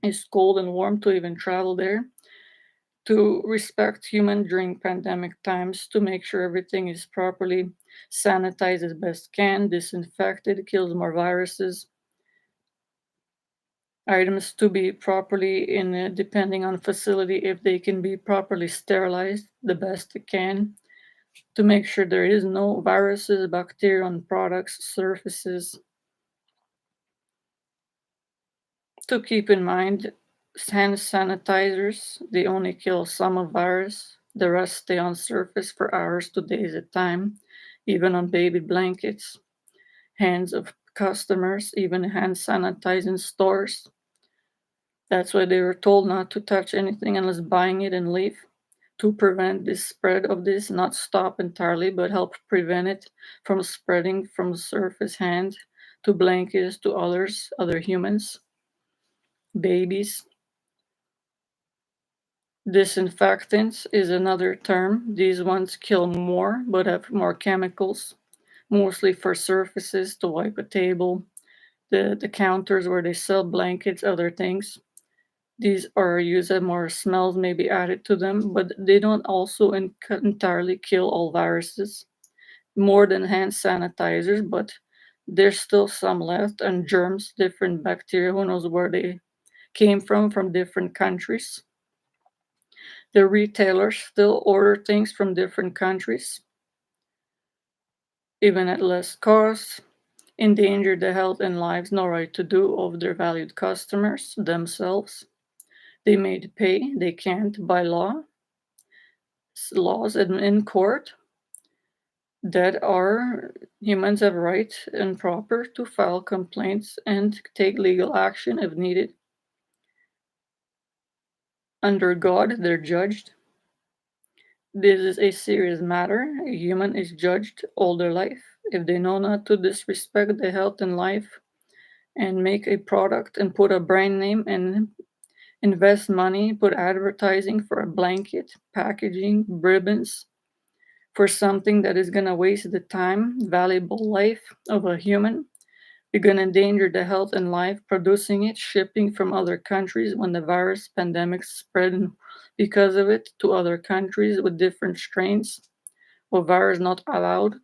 It's cold and warm to even travel there. To respect human during pandemic times, to make sure everything is properly sanitized as best can, disinfected, kills more viruses. Items to be properly in depending on facility, if they can be properly sterilized the best they can, to make sure there is no viruses, bacteria on products, surfaces. To keep in mind, hand sanitizers, they only kill some of virus, the rest stay on surface for hours to days at a time, even on baby blankets, hands of customers, even hand sanitizing stores. That's why they were told not to touch anything unless buying it and leave, to prevent the spread of this, not stop entirely, but help prevent it from spreading from surface hand to blankets to others, other humans, babies. Disinfectants is another term. These ones kill more but have more chemicals, mostly for surfaces to wipe a table, the counters where they sell blankets, other things. These are used and more smells may be added to them, but they don't also entirely kill all viruses, more than hand sanitizers, but there's still some left, and germs, different bacteria, who knows where they came from different countries. The retailers still order things from different countries, even at less cost, endanger the health and lives, no right to do, of their valued customers themselves. They made pay, they can't by laws in court that are humans have right and proper to file complaints and take legal action if needed. Under God, they're judged. This is a serious matter. A human is judged all their life. If they know not to disrespect the health and life and make a product and put a brand name and invest money, put advertising for a blanket, packaging, ribbons, for something that is going to waste the time, valuable life of a human. You're going to endanger the health and life producing it, shipping from other countries when the virus pandemic spread because of it to other countries with different strains of virus not allowed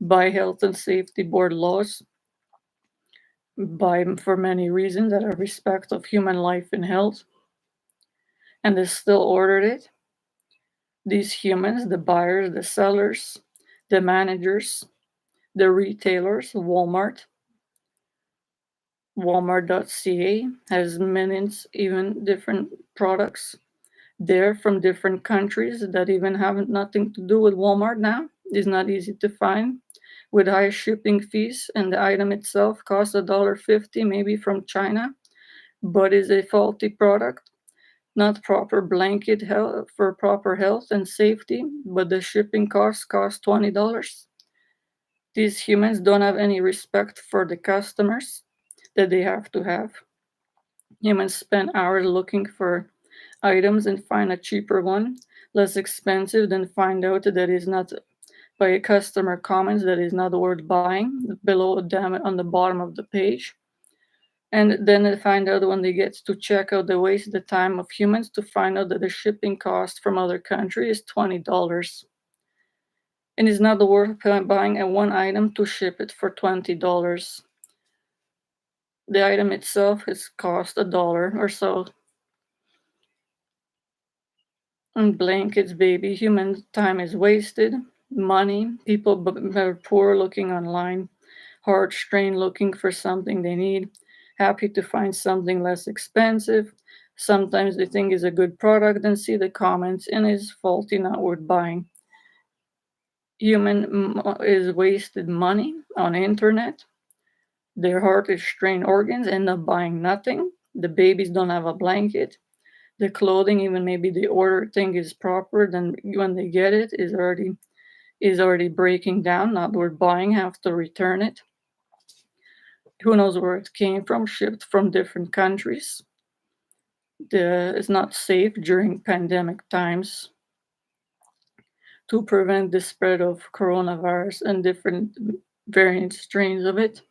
by health and safety board laws, by for many reasons that are respect of human life and health, and they still ordered it. These humans, the buyers, the sellers, the managers, the retailers, Walmart.ca has millions, even different products there from different countries that even have nothing to do with Walmart now. It's not easy to find with high shipping fees, and the item itself costs $1.50 maybe from China, but is a faulty product, not proper blanket health for proper health and safety, but the shipping costs $20. These humans don't have any respect for the customers that they have to have. Humans spend hours looking for items and find a cheaper one, less expensive, then find out that is not by a customer comments that is not worth buying below them on the bottom of the page. And then they find out when they get to check out, they waste the time of humans to find out that the shipping cost from other countries is $20. And it's not worth buying a one item to ship it for $20. The item itself has cost $1 or so. And blankets, baby, human time is wasted. Money, people are poor looking online, heart strained looking for something they need, happy to find something less expensive. Sometimes they think is a good product and see the comments and is faulty, not worth buying. Human is wasted money on internet. Their heart is strained organs, end up buying nothing. The babies don't have a blanket. The clothing, even maybe the order thing is proper, then when they get it, is already breaking down, not worth buying, have to return it. Who knows where it came from, shipped from different countries. It's not safe during pandemic times to prevent the spread of coronavirus and different variant strains of it.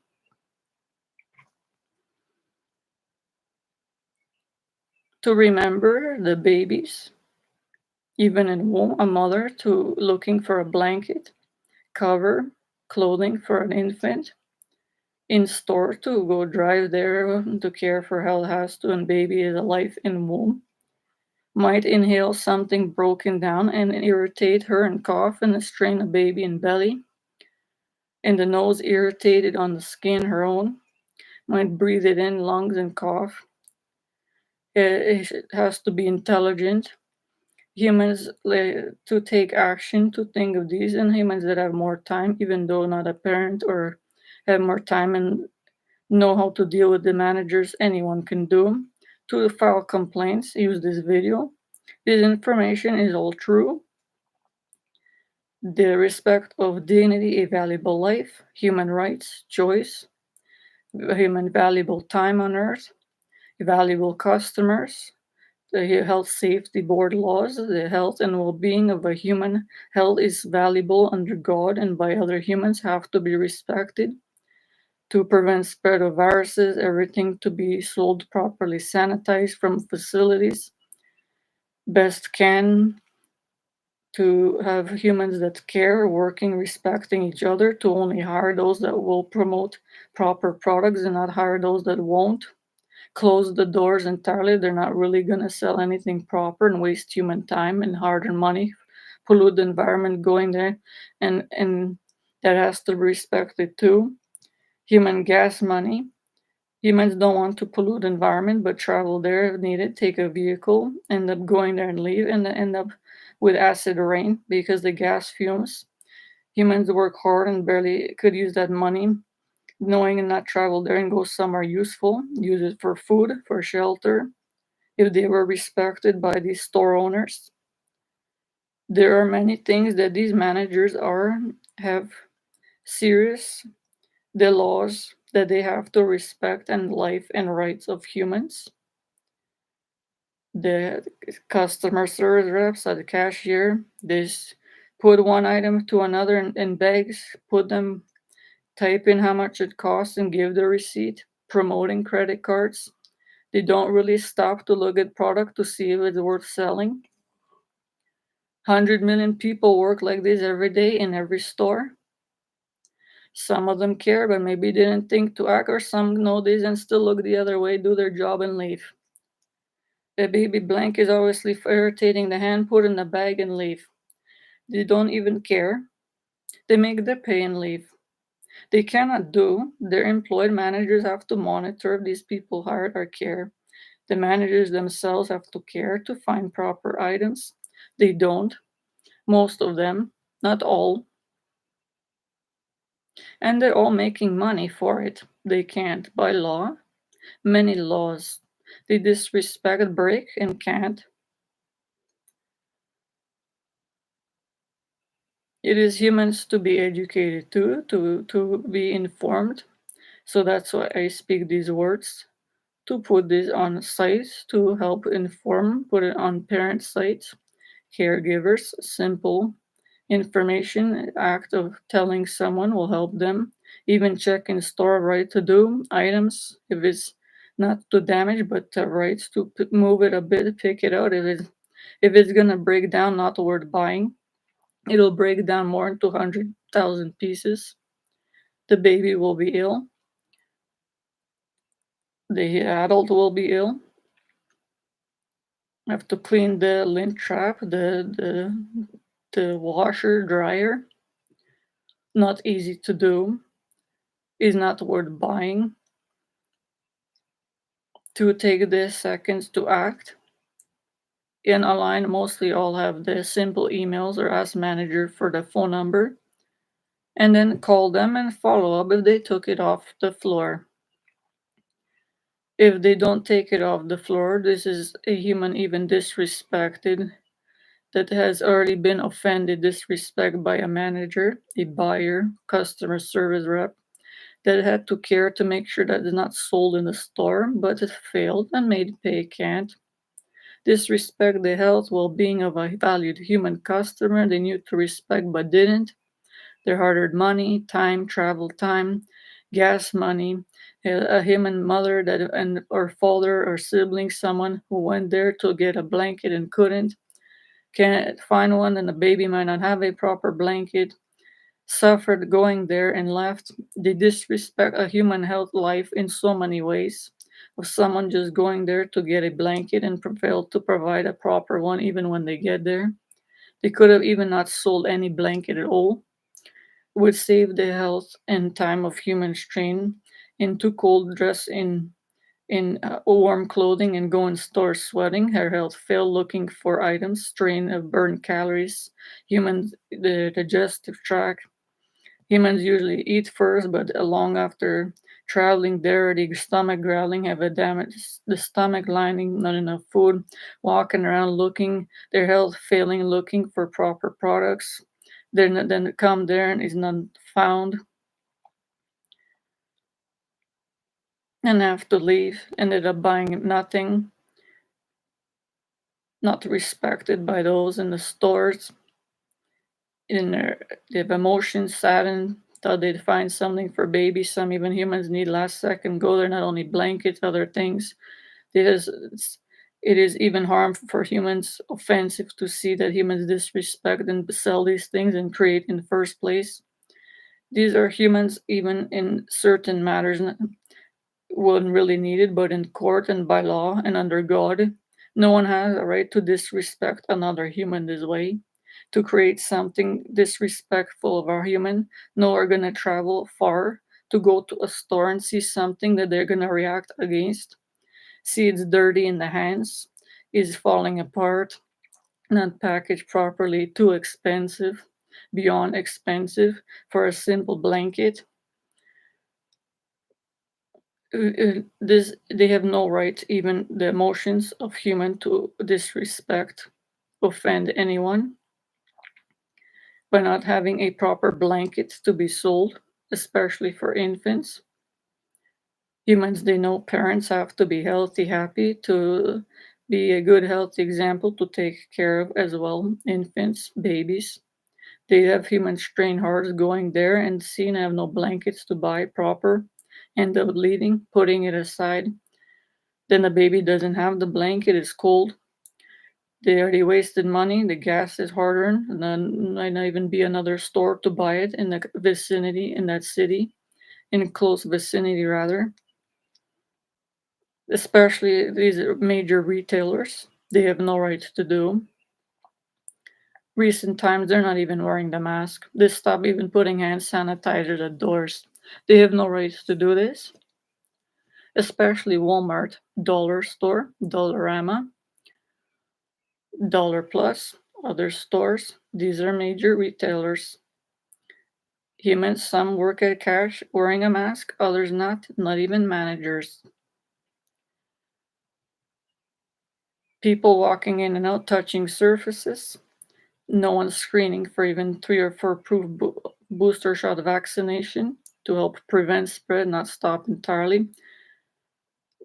To remember the babies, even in womb, a mother to looking for a blanket, cover, clothing for an infant, in store to go drive there to care for health has to and baby is alive in womb, might inhale something broken down and irritate her and cough and strain a baby in belly, and the nose irritated on the skin her own, might breathe it in lungs and cough. It has to be intelligent. Humans to take action to think of these, and humans that have more time, even though not a parent or have more time and know how to deal with the managers, anyone can do, to file complaints, use this video. This information is all true. The respect of dignity, a valuable life, human rights, choice, human valuable time on earth, valuable customers, the health safety board laws, the health and well-being of a human health is valuable under God and by other humans have to be respected. To prevent spread of viruses, everything to be sold properly sanitized from facilities. Best can to have humans that care, working, respecting each other, to only hire those that will promote proper products and not hire those that won't. Close the doors entirely. They're not really going to sell anything proper and waste human time and hard-earned money, pollute the environment going there, and that has to be respected too. Human gas money. Humans don't want to pollute the environment, but travel there if needed, take a vehicle, end up going there and leave, and then end up with acid rain because the gas fumes. Humans work hard and barely could use that money, knowing and not travel there and go somewhere useful, use it for food, for shelter, if they were respected by these store owners. There are many things that these managers have serious the laws that they have to respect and life and rights of humans. The customer service reps at the cashier, they put one item to another in bags, put them, type in how much it costs and give the receipt, promoting credit cards. They don't really stop to look at product to see if it's worth selling. 100 million people work like this every day in every store. Some of them care, but maybe didn't think to act, or some know this and still look the other way, do their job, and leave. The baby blank is obviously irritating the hand, put in the bag, and leave. They don't even care. They make their pay and leave. They cannot do. Their employed managers have to monitor if these people hired or care. The managers themselves have to care to find proper items. They don't. Most of them, not all. And they're all making money for it. They can't by law. Many laws. They disrespect, break, and can't. It is humans to be educated too, to be informed. So that's why I speak these words. to put this on sites to help inform, put it on parent sites, caregivers. Simple information act of telling someone will help them. Even check in store right to do items if it's not to damage, but right to move it a bit, pick it out. If it's gonna break down, not worth buying. It'll break down more into 100,000 pieces. The baby will be ill. The adult will be ill. Have to clean the lint trap, the washer dryer. Not easy to do. Is not worth buying. To take the seconds to act. In Align, mostly all have the simple emails or ask manager for the phone number, and then call them and follow up if they took it off the floor. If they don't take it off the floor, this is a human even disrespected that has already been offended, disrespect by a manager, a buyer, customer service rep that had to care to make sure that it's not sold in the store, but it failed and made pay can't. Disrespect the health, well-being of a valued human customer they knew to respect but didn't. Their hard-earned money, time, travel time, gas money, a human mother that and or father or sibling, someone who went there to get a blanket and couldn't, can't find one, and the baby might not have a proper blanket, suffered going there and left. They disrespect a human health life in so many ways. Of someone just going there to get a blanket and failed to provide a proper one even when they get there. They could have even not sold any blanket at all. Would save the health and time of human strain in too cold dress in warm clothing and go in store sweating. Her health fail looking for items, strain of burned calories, humans the digestive tract. Humans usually eat first, but long after traveling there, the stomach growling, have a damaged the stomach lining, not enough food, walking around looking, their health failing, looking for proper products. Then come there and is not found and have to leave. Ended up buying nothing, not respected by those in the stores. In their they have emotions, saddened, thought they'd find something for babies. Some even humans need last second go there, not only blankets, other things. It is it is even harmful for humans, offensive to see that humans disrespect and sell these things and create in the first place. These are humans even in certain matters wouldn't really need it, but in court and by law and under God, no one has a right to disrespect another human this way. To create something disrespectful of our human, no are gonna travel far to go to a store and see something that they're gonna react against. See it's dirty in the hands, is falling apart, not packaged properly, too expensive, beyond expensive for a simple blanket. This they have no right, even the emotions of human, to disrespect, offend anyone by not having a proper blanket to be sold, especially for infants. Humans, they know parents have to be healthy, happy, to be a good, healthy example to take care of as well. Infants, babies. They have humans train hard going there and seeing have no blankets to buy proper, end up leaving, putting it aside. Then the baby doesn't have the blanket, it's cold. They already wasted money, the gas is hard earned, and then might not even be another store to buy it in the vicinity, in that city, in a close vicinity rather. Especially these major retailers. They have no right to do. Recent times, they're not even wearing the mask. They stop even putting hand sanitizers at doors. They have no right to do this. Especially Walmart, Dollar Store, Dollarama, Dollar Plus, other stores. These are major retailers. Humans, some work at cash wearing a mask, others not even managers. People walking in and out, touching surfaces. No one's screening for even 3 or 4 proof booster shot vaccination to help prevent spread, not stop entirely.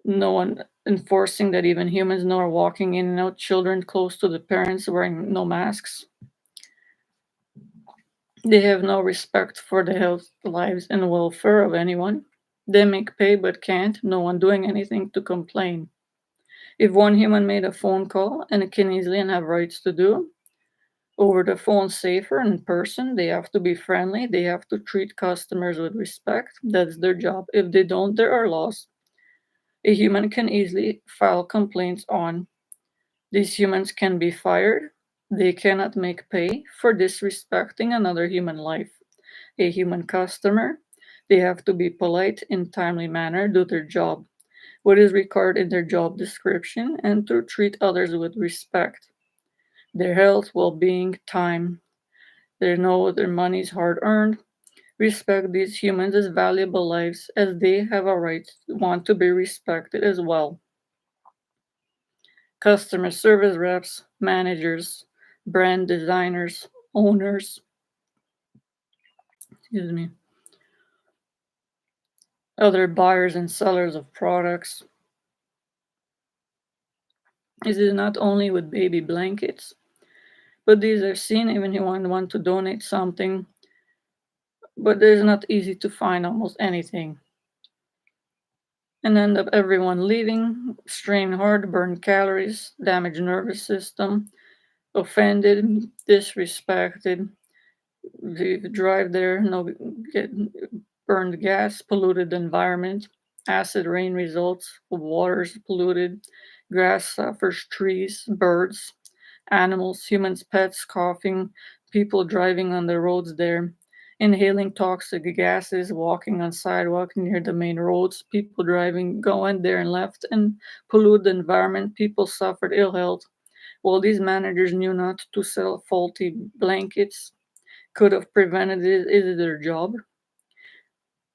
No one enforcing that even humans know are walking in and out, children close to the parents wearing no masks. They have no respect for the health, lives, and welfare of anyone. They make pay but can't, no one doing anything to complain. If one human made a phone call, and it can easily and have rights to do, over the phone safer in person, they have to be friendly, they have to treat customers with respect. That's their job. If they don't, there are laws. A human can easily file complaints on. These humans can be fired. They cannot make pay for disrespecting another human life. A human customer, they have to be polite in timely manner, do their job, what is required in their job description, and to treat others with respect. Their health, well-being, time. They know their money is hard earned. Respect these humans as valuable lives as they have a right to want to be respected as well. Customer service reps, managers, brand designers, owners, excuse me, other buyers and sellers of products. This is not only with baby blankets, but these are seen even if you want to donate something, but it's not easy to find almost anything. And end up everyone leaving, strain hard, burn calories, damage nervous system, offended, disrespected, they drive there, no get burned gas, polluted environment, acid rain results, waters polluted, grass suffers, trees, birds, animals, humans, pets coughing, people driving on the roads there, inhaling toxic gases, walking on sidewalk near the main roads, people driving, going there and left, and pollute the environment, people suffered ill health. While these managers knew not to sell faulty blankets, could have prevented it, is their job,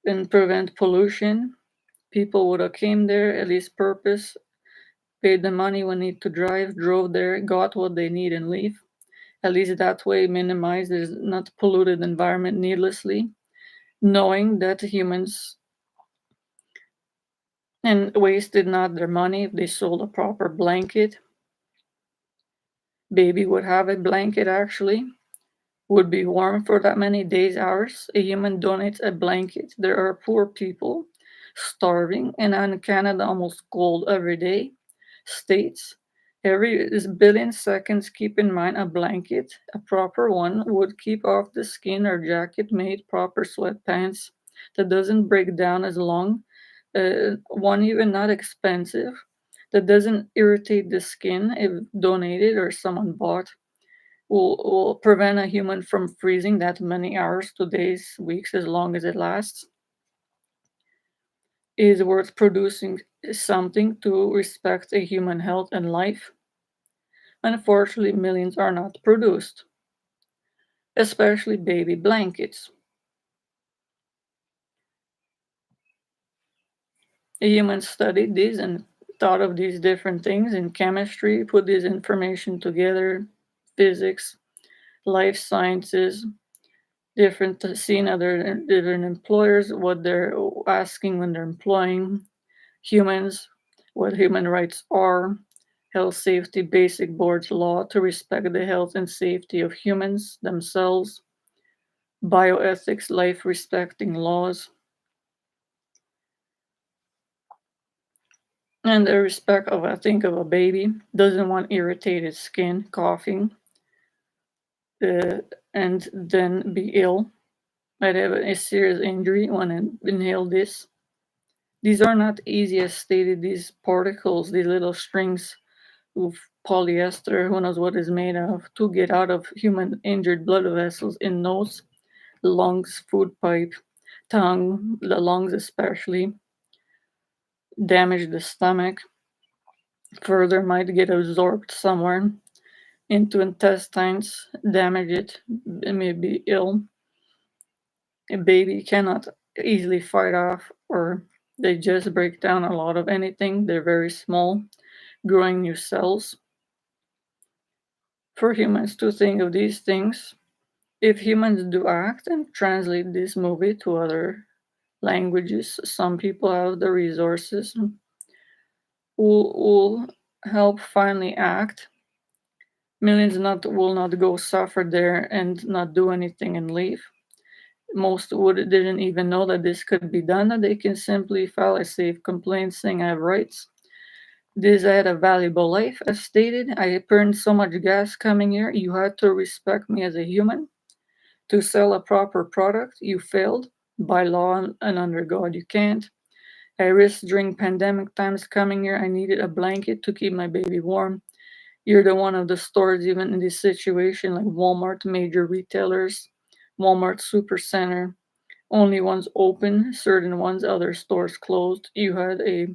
and prevent pollution. People would have came there at least purpose, paid the money when need to drive, drove there, got what they need and leave. At least that way minimize there's not polluted environment needlessly, knowing that humans and wasted not their money if they sold a proper blanket. Baby would have a blanket actually, would be warm for that many days, hours. A human donates a blanket. There are poor people starving, and in Canada, almost cold every day. States, every is billion seconds. Keep in mind a blanket, a proper one, would keep off the skin or jacket made proper sweatpants that doesn't break down as long. One even not expensive that doesn't irritate the skin if donated or someone bought will prevent a human from freezing that many hours to days, weeks, as long as it lasts, is worth producing something to respect a human health and life. Unfortunately, millions are not produced, especially baby blankets. A human studied these and thought of these different things in chemistry, put this information together, physics, life sciences, different seeing other different employers what they're asking when they're employing humans, what human rights are, health safety basic board's law to respect the health and safety of humans themselves, bioethics life respecting laws, and the respect of I think of a baby doesn't want irritated skin, coughing, uh, and then be ill. Might have a serious injury when it inhale this. These are not easy as stated, these particles, these little strings of polyester, who knows what is made of, to get out of human injured blood vessels in nose, lungs, food pipe, tongue, the lungs especially, damage the stomach, further might get absorbed somewhere into intestines, damage it, it may be ill. A baby cannot easily fight off or they just break down a lot of anything. They're very small, growing new cells. For humans to think of these things, if humans do act and translate this movie to other languages, some people have the resources will help finally act. Millions will not go suffer there and not do anything and leave. Most didn't even know that this could be done, that they can simply file a safe complaint saying I have rights. This I had a valuable life, as stated. I burned so much gas coming here. You had to respect me as a human. To sell a proper product, you failed. By law and under God, you can't. I risked during pandemic times coming here. I needed a blanket to keep my baby warm. You're the one of the stores, even in this situation, like Walmart, major retailers, Walmart Supercenter, only ones open, certain ones, other stores closed. You had a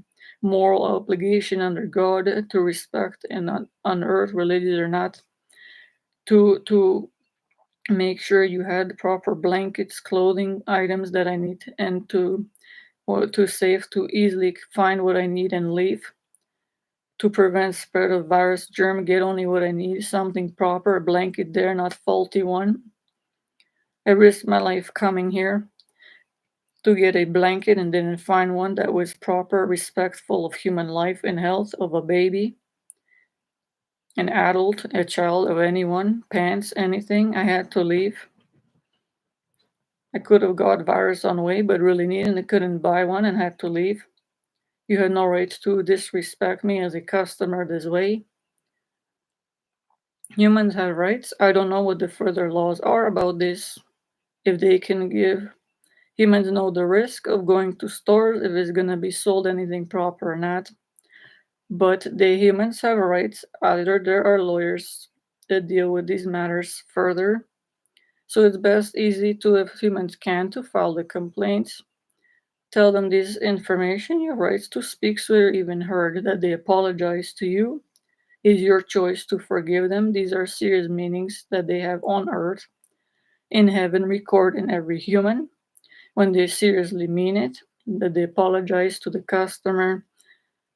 moral obligation under God to respect and on earth, religious or not, to make sure you had the proper blankets, clothing items that I need, and to save to easily find what I need and leave. To prevent spread of virus germ, get only what I need, something proper, a blanket there, not faulty one. I risked my life coming here to get a blanket and didn't find one that was proper, respectful of human life and health of a baby, an adult, a child, of anyone, pants, anything. I had to leave. I could have got virus on the way, but really needed and I couldn't buy one and had to leave. You had no right to disrespect me as a customer this way. Humans have rights. I don't know what the further laws are about this. If they can give humans know the risk of going to stores, if it's gonna be sold anything proper or not. But the humans have rights. Either there are lawyers that deal with these matters further. So it's best easy to, if humans can, to file the complaints. Tell them this information, your rights to speak so you're even heard, that they apologize to you. Is your choice to forgive them. These are serious meanings that they have on earth. In heaven, record in every human when they seriously mean it, that they apologize to the customer.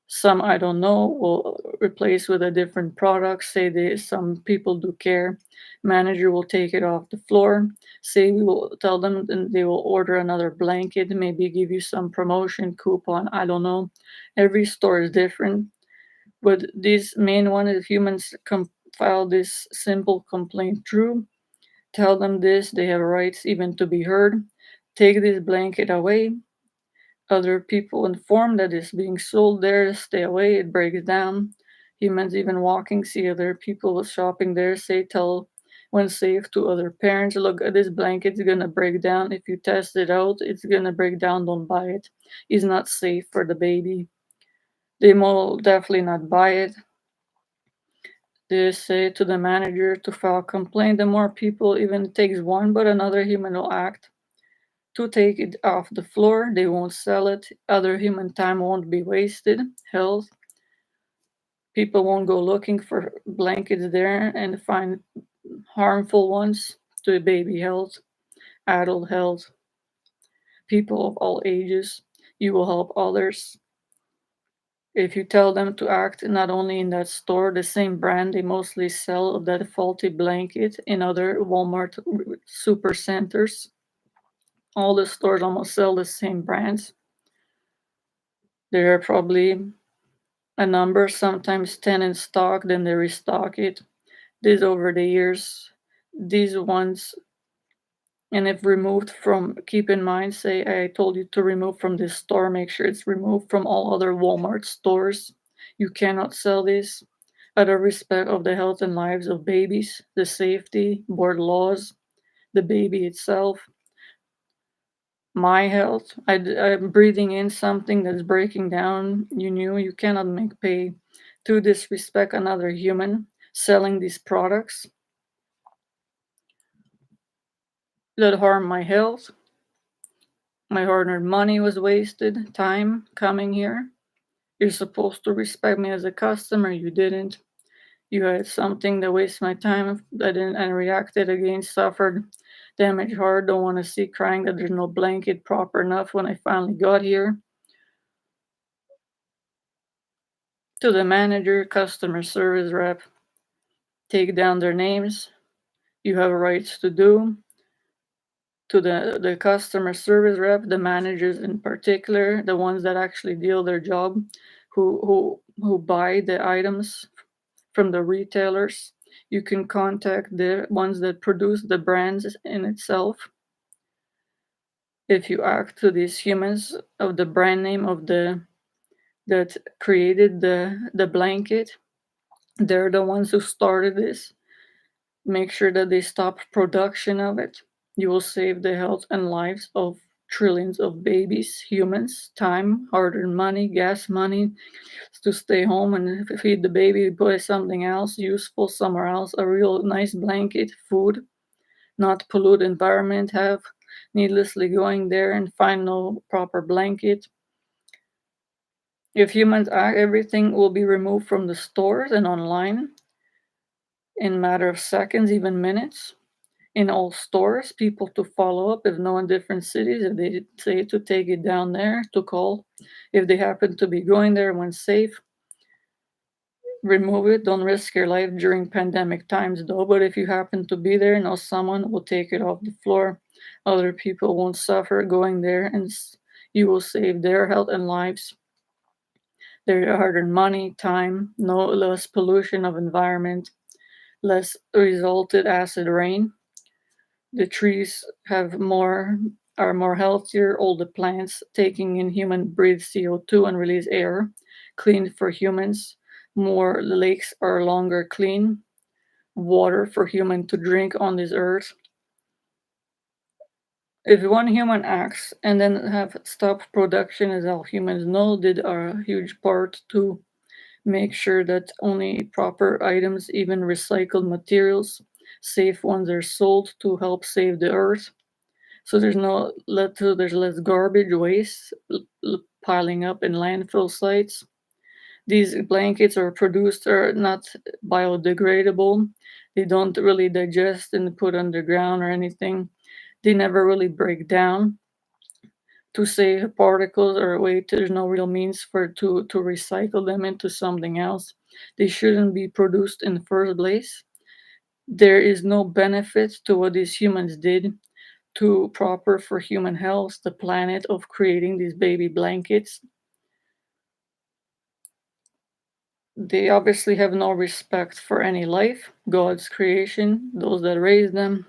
Some I don't know will replace with a different product. Say some people do care. Manager will take it off the floor. Say we will tell them and they will order another blanket, maybe give you some promotion coupon. I don't know. Every store is different. But this main one, if humans file this simple complaint through, tell them this, they have rights even to be heard. Take this blanket away. Other people informed that it's being sold there, stay away, it breaks down. Humans even walking, see other people shopping there, say, tell when safe to other parents, look, this blanket's gonna break down. If you test it out, it's gonna break down, don't buy it. It's not safe for the baby. They will definitely not buy it. They say to the manager to file a complaint. The more people, even it takes one, but another human will act to take it off the floor. They won't sell it. Other human time won't be wasted. Health. People won't go looking for blankets there and find harmful ones to baby health, adult health, people of all ages. You will help others. If you tell them to act not only in that store, the same brand they mostly sell of that faulty blanket in other Walmart super centers. All the stores almost sell the same brands. There are probably a number, sometimes 10 in stock, then they restock it. This over the years, these ones, and if removed from, keep in mind, say I told you to remove from this store, make sure it's removed from all other Walmart stores. You cannot sell this out of respect of the health and lives of babies, the safety, board laws, the baby itself, my health. I'm breathing in something that's breaking down. You knew you cannot make pay to disrespect another human selling these products that harm my health. My hard-earned money was wasted, time coming here. You're supposed to respect me as a customer. You didn't. You had something that wasted my time. I didn't and reacted against, suffered damage hard. Don't want to see crying that there's no blanket proper enough when I finally got here. To the manager, customer service rep, take down their names. You have rights to do. To the customer service rep, the managers in particular, the ones that actually deal their job, who who buy the items from the retailers. You can contact the ones that produce the brands in itself. If you ask to these humans of the brand name of the that created the blanket, they're the ones who started this. Make sure that they stop production of it. You will save the health and lives of trillions of babies, humans, time, hard-earned money, gas money to stay home and feed the baby, buy something else useful somewhere else, a real nice blanket, food, not pollute environment, have needlessly going there and find no proper blanket. If humans act, everything will be removed from the stores and online in a matter of seconds, even minutes. In all stores, people to follow up if no in different cities, if they say to take it down there, to call. If they happen to be going there when safe, remove it. Don't risk your life during pandemic times though. But if you happen to be there, know someone will take it off the floor. Other people won't suffer going there, and you will save their health and lives. Their hard-earned money, time, no less pollution of environment, less resulted acid rain. The trees have more are more healthier. All the plants taking in human breathe CO2 and release air, clean for humans. More lakes are longer clean. Water for human to drink on this earth. If one human acts and then have stopped production, as all humans know, did a huge part to make sure that only proper items, even recycled materials, safe ones are sold to help save the earth. So there's less garbage waste piling up in landfill sites. These blankets are produced are not biodegradable. They don't really digest and put underground or anything. They never really break down to save particles or wait. There's no real means for to recycle them into something else. They shouldn't be produced in the first place. There is no benefit to what these humans did to proper for human health, the planet, of creating these baby blankets. They obviously have no respect for any life, God's creation, those that raised them.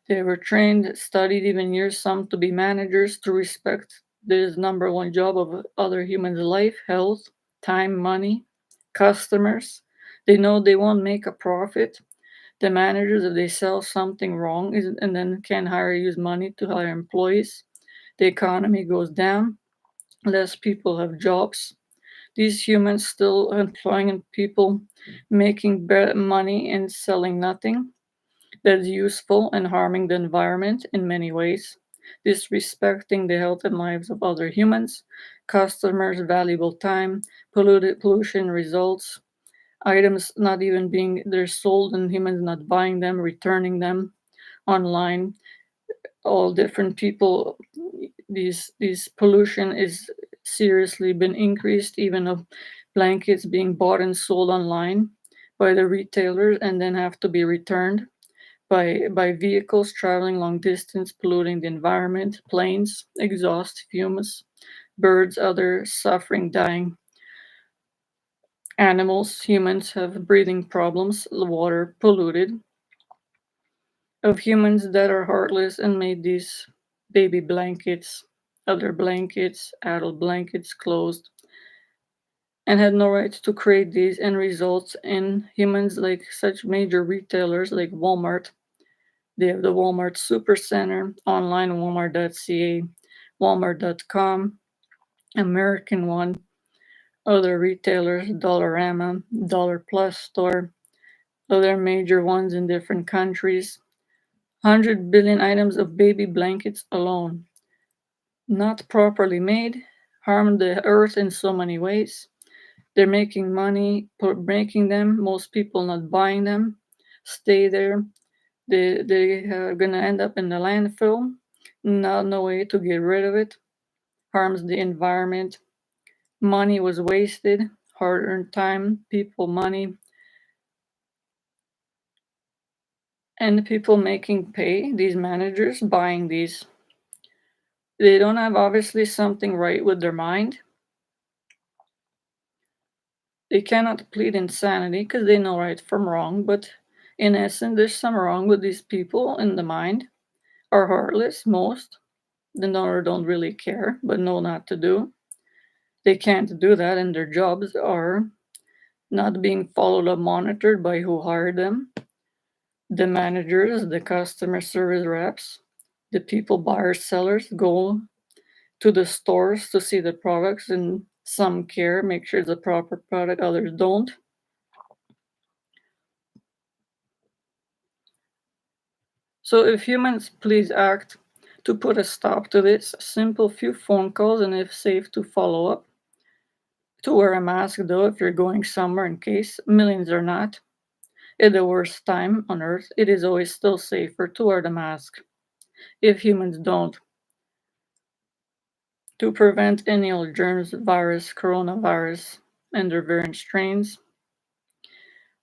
They were trained, studied even years, some to be managers, to respect this number one job of other humans' life, health, time, money, customers. They know they won't make a profit. The managers, if they sell something wrong and then can hire use money to hire employees, the economy goes down, less people have jobs. These humans still employing people, making money and selling nothing that is useful and harming the environment in many ways, disrespecting the health and lives of other humans, customers' valuable time, pollution results, items not even being they're sold and humans not buying them, returning them online. All different people, these pollution is seriously been increased, even of blankets being bought and sold online by the retailers and then have to be returned by vehicles traveling long distance, polluting the environment, planes, exhaust fumes, birds, other suffering, dying. Animals, humans have breathing problems, water polluted. Of humans that are heartless and made these baby blankets, other blankets, adult blankets, closed, and had no right to create these and results in humans like such major retailers like Walmart. They have the Walmart Supercenter, online walmart.ca, walmart.com, American one, other retailers, Dollarama, Dollar Plus store, other major ones in different countries. 100 billion items of baby blankets alone, not properly made, harm the earth in so many ways. They're making money for making them, most people not buying them, stay there. They are gonna end up in the landfill, not no way to get rid of it, harms the environment. Money was wasted, hard earned time, people, money, and the people making pay, these managers buying these. They don't have obviously something right with their mind. They cannot plead insanity because they know right from wrong, but in essence, there's some wrong with these people in the mind, are heartless, most. The know don't really care, but know not to do. They can't do that, and their jobs are not being followed up, monitored by who hired them, the managers, the customer service reps, the people, buyers, sellers go to the stores to see the products, and some care, make sure it's a proper product, others don't. So if humans please act to put a stop to this, simple few phone calls, and if safe to follow up. To wear a mask though if you're going somewhere in case millions are not. At the worst time on earth, it is always still safer to wear the mask if humans don't. To prevent any old germs, virus, coronavirus, and their variant strains.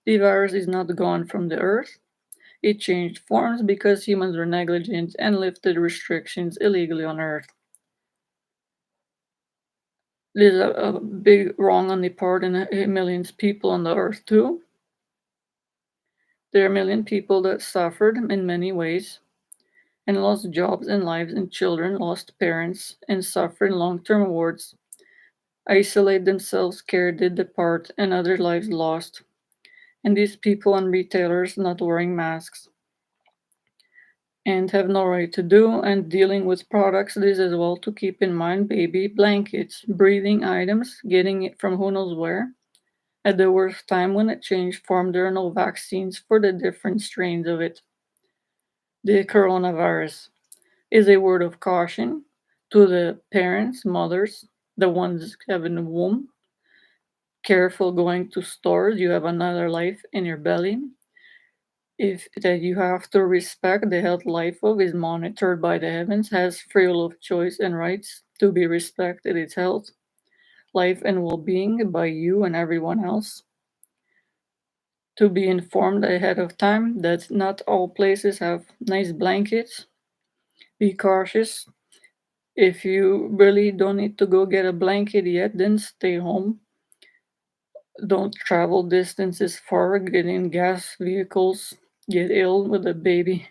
The virus is not gone from the earth. It changed forms because humans were negligent and lifted restrictions illegally on earth. There's a big wrong on the part of millions of people on the earth too. There are a million people that suffered in many ways and lost jobs and lives, and children lost parents and suffered long-term wards, isolate themselves, care did depart, and other lives lost. And these people and retailers not wearing masks and have no right to do, and dealing with products. This as well to keep in mind: baby blankets, breathing items, getting it from who knows where. At the worst time when it changed form, there are no vaccines for the different strains of it. The coronavirus is a word of caution to the parents, mothers, the ones having a womb. Careful going to stores, you have another life in your belly. If that you have to respect the health life of is monitored by the heavens, has free will of choice and rights to be respected, its health, life, and well-being by you and everyone else. To be informed ahead of time that not all places have nice blankets. Be cautious. If you really don't need to go get a blanket yet, then stay home. Don't travel distances far, get in gas vehicles, get ill with a baby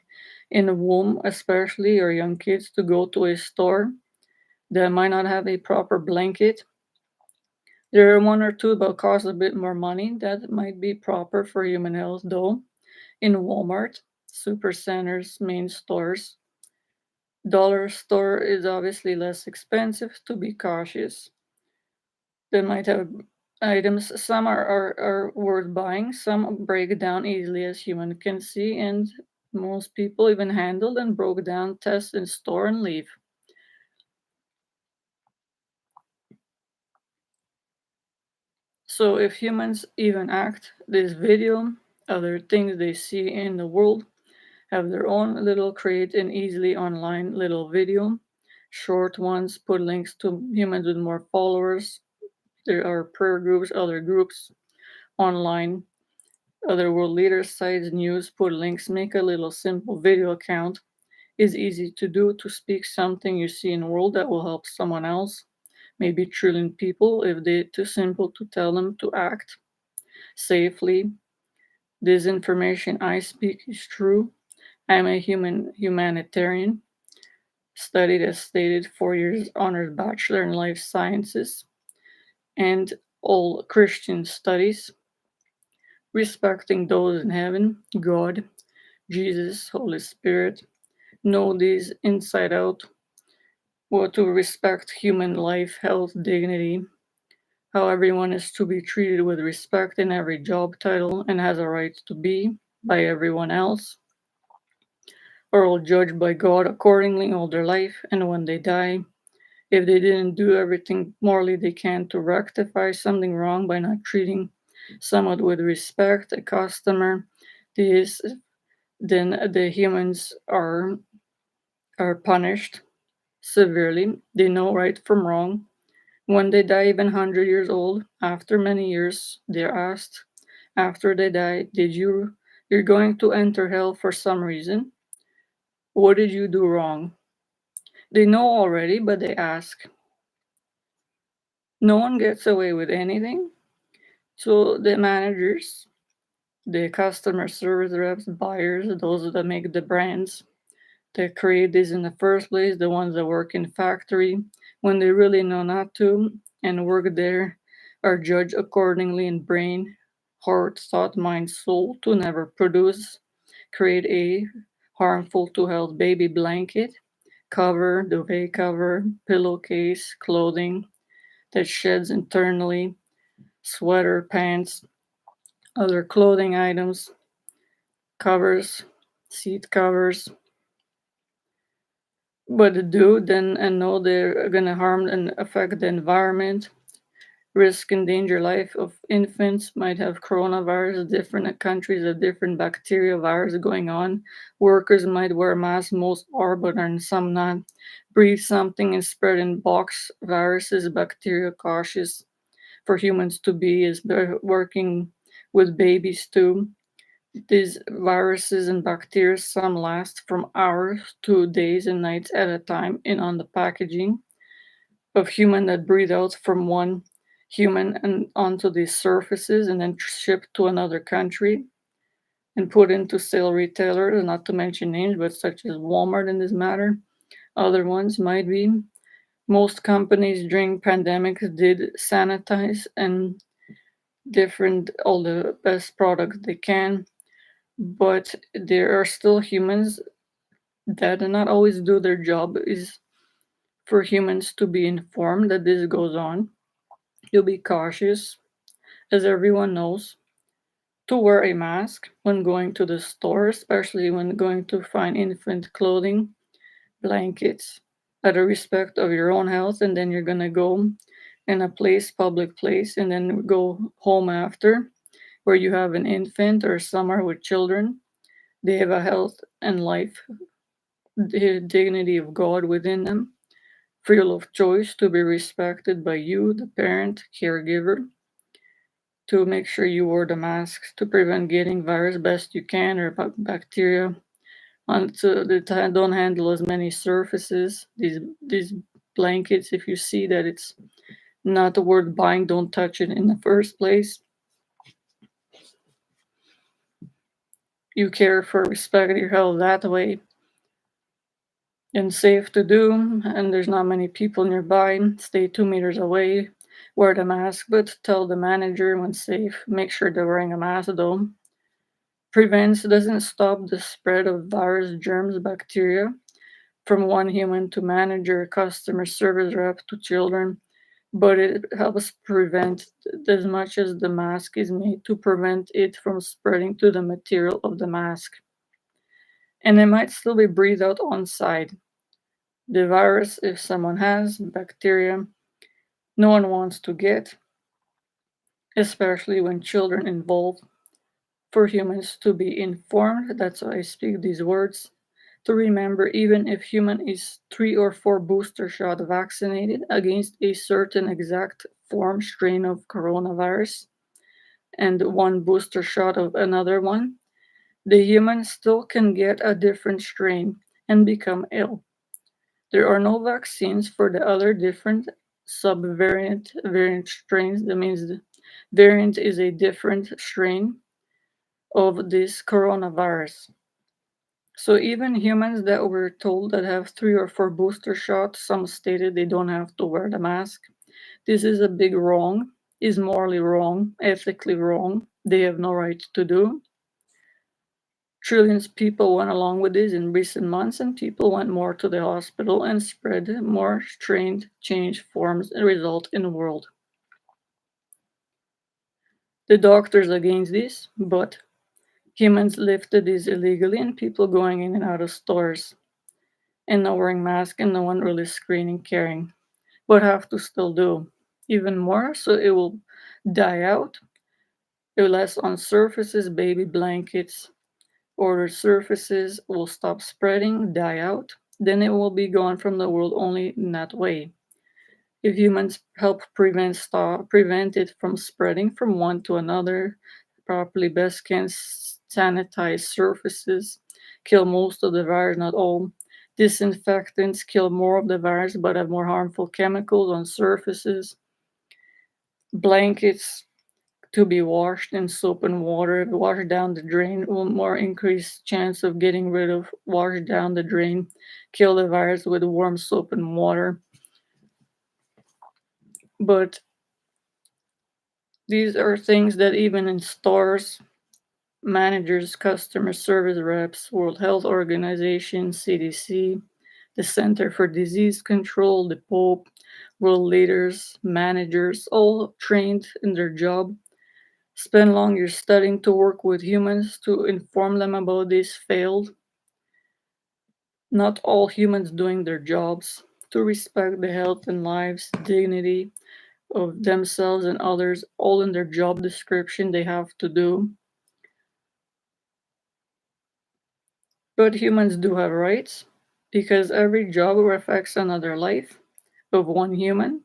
in a womb, especially, or young kids, to go to a store that might not have a proper blanket. There are one or two that cost a bit more money that might be proper for human health, though. In Walmart, supercenters, main stores, dollar store is obviously less expensive. To be cautious. They might have items, some are worth buying, some break down easily as human can see, and most people even handled and broke down, test and store and leave. So if humans even act, this video, other things they see in the world, have their own little create and easily online little video, short ones, put links to humans with more followers. There are prayer groups, other groups online, other world leaders sites, news, put links, make a little simple video account. Is easy to do, to speak something you see in the world that will help someone else, maybe trillion people, if they too simple to tell them to act safely. This information I speak is true. I'm a humanitarian, studied as stated 4 years honors bachelor in life sciences and all Christian studies, respecting those in heaven, God, Jesus, Holy Spirit, know these inside out, what to respect human life, health, dignity, how everyone is to be treated with respect in every job title and has a right to be by everyone else, are all judged by God accordingly all their life, and when they die, if they didn't do everything morally they can to rectify something wrong by not treating someone with respect, a customer, this, then the humans are punished severely. They know right from wrong. When they die, even 100 years old, after many years, they're asked after they die, you're going to enter hell for some reason? What did you do wrong? They know already, but they ask. No one gets away with anything. So the managers, the customer service reps, buyers, those that make the brands, that create this in the first place, the ones that work in factory when they really know not to and work there, are judged accordingly in brain, heart, thought, mind, soul to never produce, create a harmful to health baby blanket, cover, duvet cover, pillowcase, clothing that sheds internally, sweater, pants, other clothing items, covers, seat covers, what to do then and know they're going to harm and affect the environment, risk and danger life of infants, might have coronavirus, different countries have different bacteria virus going on, workers might wear masks, most are but are some not, breathe something and spread in box viruses, bacteria cautious for humans to be is working with babies too. These viruses and bacteria, some last from hours to days and nights at a time in on the packaging of human that breathe out from one human and onto these surfaces and then shipped to another country and put into sale retailers, not to mention names, but such as Walmart in this matter. Other ones might be. Most companies during pandemics did sanitize and different all the best products they can, but there are still humans that do not always do their job is for humans to be informed that this goes on, to be cautious, as everyone knows, to wear a mask when going to the store, especially when going to find infant clothing, blankets, out of respect of your own health, and then you're gonna go in a place, public place, and then go home after, where you have an infant or somewhere with children. They have a health and life, the dignity of God within them, freedom of choice to be respected by you, the parent, caregiver, to make sure you wear the masks to prevent getting virus best you can or bacteria. And so that don't handle as many surfaces. These blankets, if you see that it's not worth buying, don't touch it in the first place. You care for respect your health that way and safe to do, and there's not many people nearby. Stay 2 meters away. Wear the mask, but tell the manager when safe. Make sure they're wearing a mask though. Prevents doesn't stop the spread of virus, germs, bacteria from one human to manager, customer service rep to children, but it helps prevent as much as the mask is made to prevent it from spreading to the material of the mask. And it might still be breathed out on site. The virus, if someone has bacteria, no one wants to get, especially when children involved, for humans to be informed. That's why I speak these words. To remember, even if human is 3 or 4 booster shot vaccinated against a certain exact form strain of coronavirus and 1 booster shot of another one, the human still can get a different strain and become ill. There are no vaccines for the other different subvariant variant strains. That means the variant is a different strain of this coronavirus. So even humans that were told that have 3 or 4 booster shots, some stated they don't have to wear the mask. This is a big wrong, is morally wrong, ethically wrong. They have no right to do. Trillions of people went along with this in recent months, and people went more to the hospital and spread more strained change forms and result in the world. The doctors against this, but humans lifted this illegally and people going in and out of stores and not wearing masks and no one really screening caring, but have to still do even more so it will die out. It will less on surfaces, baby blankets, ordered surfaces will stop spreading, die out, then it will be gone from the world only in that way. If humans help prevent it from spreading from one to another, properly best can sanitize surfaces, kill most of the virus, not all. Disinfectants kill more of the virus but have more harmful chemicals on surfaces. Blankets to be washed in soap and water. Wash down the drain will more increase chance of getting rid of wash down the drain, kill the virus with warm soap and water. But these are things that even in stores, managers, customer service reps, World Health Organization, CDC, the Center for Disease Control, the Pope, world leaders, managers, all trained in their job, spend long years studying to work with humans to inform them about this failed. Not all humans doing their jobs, to respect the health and lives, dignity of themselves and others, all in their job description they have to do. But humans do have rights because every job affects another life of one human.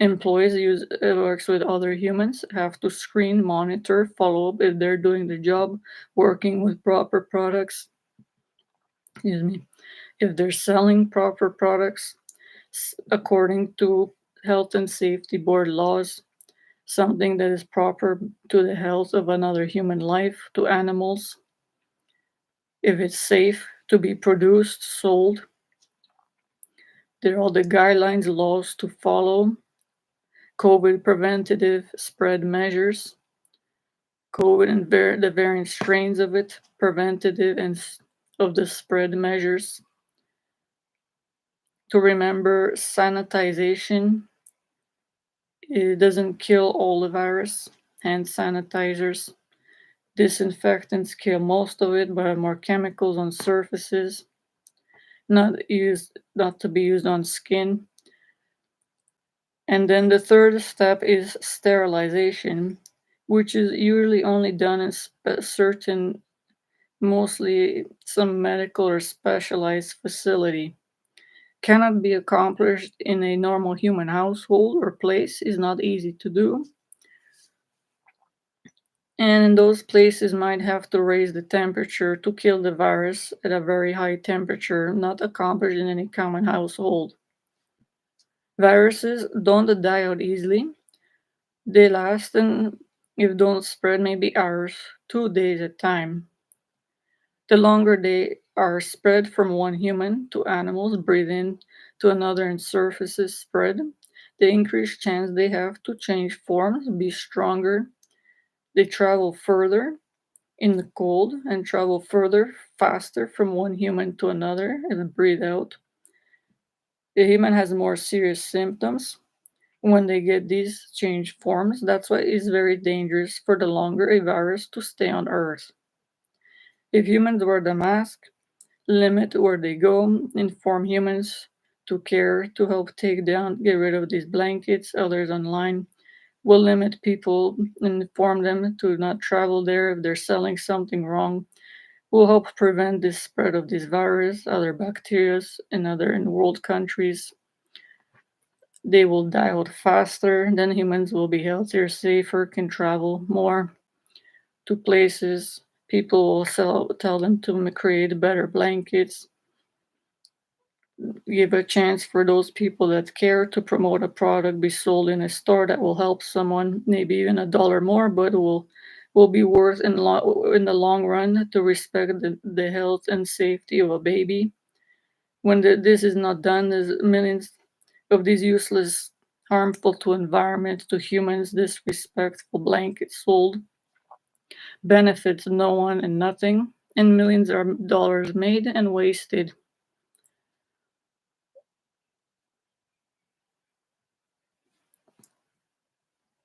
Employees works with other humans have to screen, monitor, follow up if they're doing the job, working with proper products. Excuse me. If they're selling proper products according to health and safety board laws, something that is proper to the health of another human life, to animals, if it's safe to be produced, sold. There are all the guidelines, laws to follow, COVID preventative spread measures, COVID and the variant strains of it, preventative and of the spread measures. To remember, sanitization, it doesn't kill all the virus. Hand sanitizers, disinfectants kill most of it, but more chemicals on surfaces, not to be used on skin. And then the third step is sterilization, which is usually only done in certain, mostly some medical or specialized facility. Cannot be accomplished in a normal human household or place, is not easy to do. And in those places might have to raise the temperature to kill the virus at a very high temperature, not accomplished in any common household. Viruses don't die out easily. They last, and if don't spread, maybe hours, 2 days at a time. The longer they are spread from one human to animals, breathe in to another and surfaces spread, the increased chance they have to change forms, be stronger. They travel further in the cold and travel further, faster from one human to another and breathe out. The human has more serious symptoms when they get these changed forms. That's why it's very dangerous for the longer a virus to stay on Earth. If humans wear the mask, limit where they go, inform humans to care to help take down, get rid of these blankets, others online. Will limit people, inform them to not travel there if they're selling something wrong. Will help prevent the spread of this virus, other bacteria in other in world countries. They will die out faster, then humans will be healthier, safer, can travel more to places. People will tell them to create better blankets, give a chance for those people that care to promote a product be sold in a store that will help someone, maybe even $1 more, but will be worth in the long run to respect the health and safety of a baby. When this is not done, there's millions of these useless, harmful to environment, to humans, disrespectful blankets sold, benefits no one and nothing, and millions of dollars made and wasted.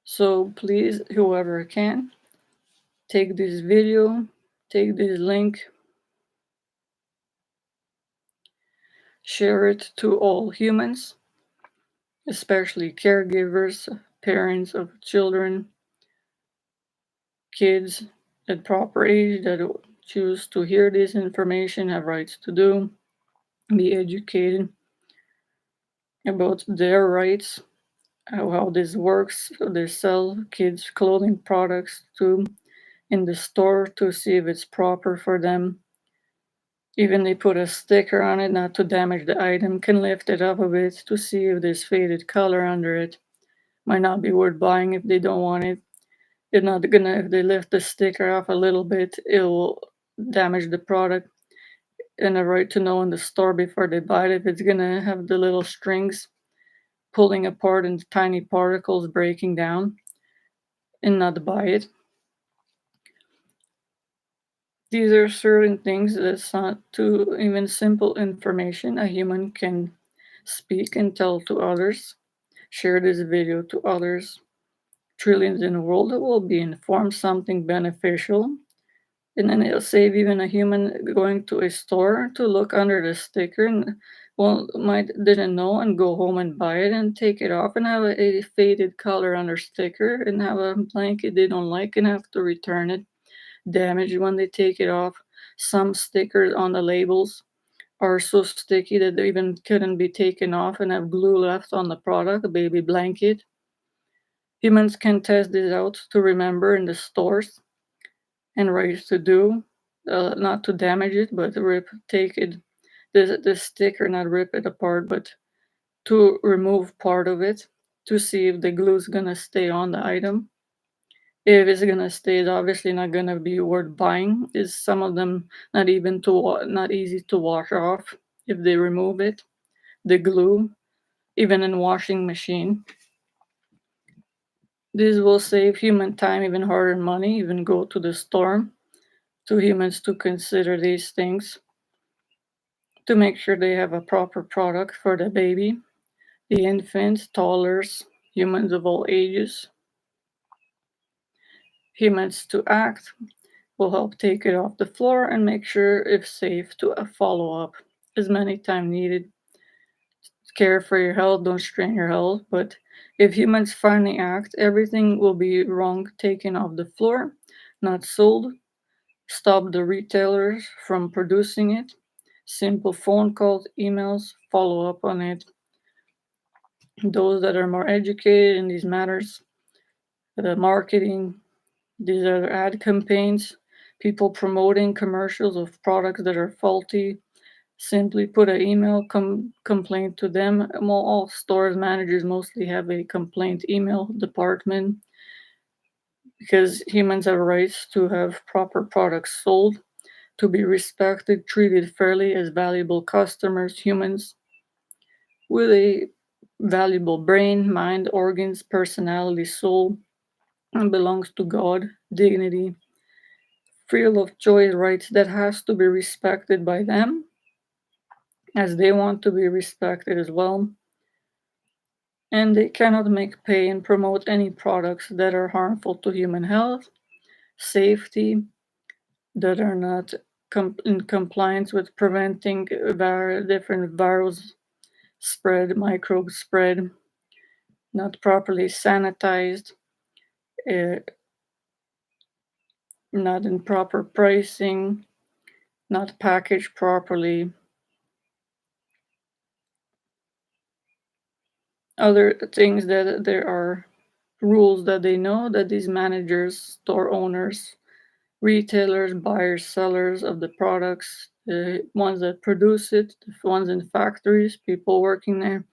So please, whoever can, take this video, take this link, share it to all humans, especially caregivers, parents of children, kids at proper age that choose to hear this information, have rights to do, be educated about their rights, how this works. They sell kids clothing products too in the store to see if it's proper for them. Even they put a sticker on it not to damage the item, can lift it up a bit to see if there's faded color under it. Might not be worth buying if they don't want it. You're not gonna if they lift the sticker off a little bit, it will damage the product. And a right to know in the store before they buy it if it's gonna have the little strings pulling apart and tiny particles breaking down and not buy it. These are certain things that's not too even simple information a human can speak and tell to others. Share this video to others. Trillions in the world that will be informed something beneficial. And then it'll save even a human going to a store to look under the sticker and well might didn't know and go home and buy it and take it off and have a faded color on their sticker and have a blanket they don't like and have to return it damaged when they take it off. Some stickers on the labels are so sticky that they even couldn't be taken off and have glue left on the product, a baby blanket. Humans can test this out to remember in the stores and ways to do, not to damage it, but take it, the sticker, not rip it apart, but to remove part of it to see if the glue's gonna stay on the item. If it's gonna stay, it's obviously not gonna be worth buying. Is some of them not easy to wash off if they remove it, the glue, even in washing machine. This will save human time, even harder money, even go to the store. To humans to consider these things to make sure they have a proper product for the baby, the infants, toddlers, humans of all ages. Humans to act will help take it off the floor and make sure if safe to follow up as many time needed. Care for your health, don't strain your health. But if humans finally act, everything will be wrong taken off the floor, not sold. Stop the retailers from producing it. Simple phone calls, emails, follow up on it. Those that are more educated in these matters, the marketing, these are ad campaigns, people promoting commercials of products that are faulty. Simply put an email complaint to them. Well, all stores managers mostly have a complaint email department because humans have rights to have proper products sold, to be respected, treated fairly as valuable customers, humans with a valuable brain, mind, organs, personality, soul, and belongs to God, dignity, freedom of choice, rights that has to be respected by them as they want to be respected as well. And they cannot make, pay, and promote any products that are harmful to human health, safety, that are not in compliance with preventing different virus spread, microbe spread, not properly sanitized, uh, not in proper pricing, not packaged properly. Other things that there are rules that they know that these managers, store owners, retailers, buyers, sellers of the products, the ones that produce it, the ones in factories, people working there,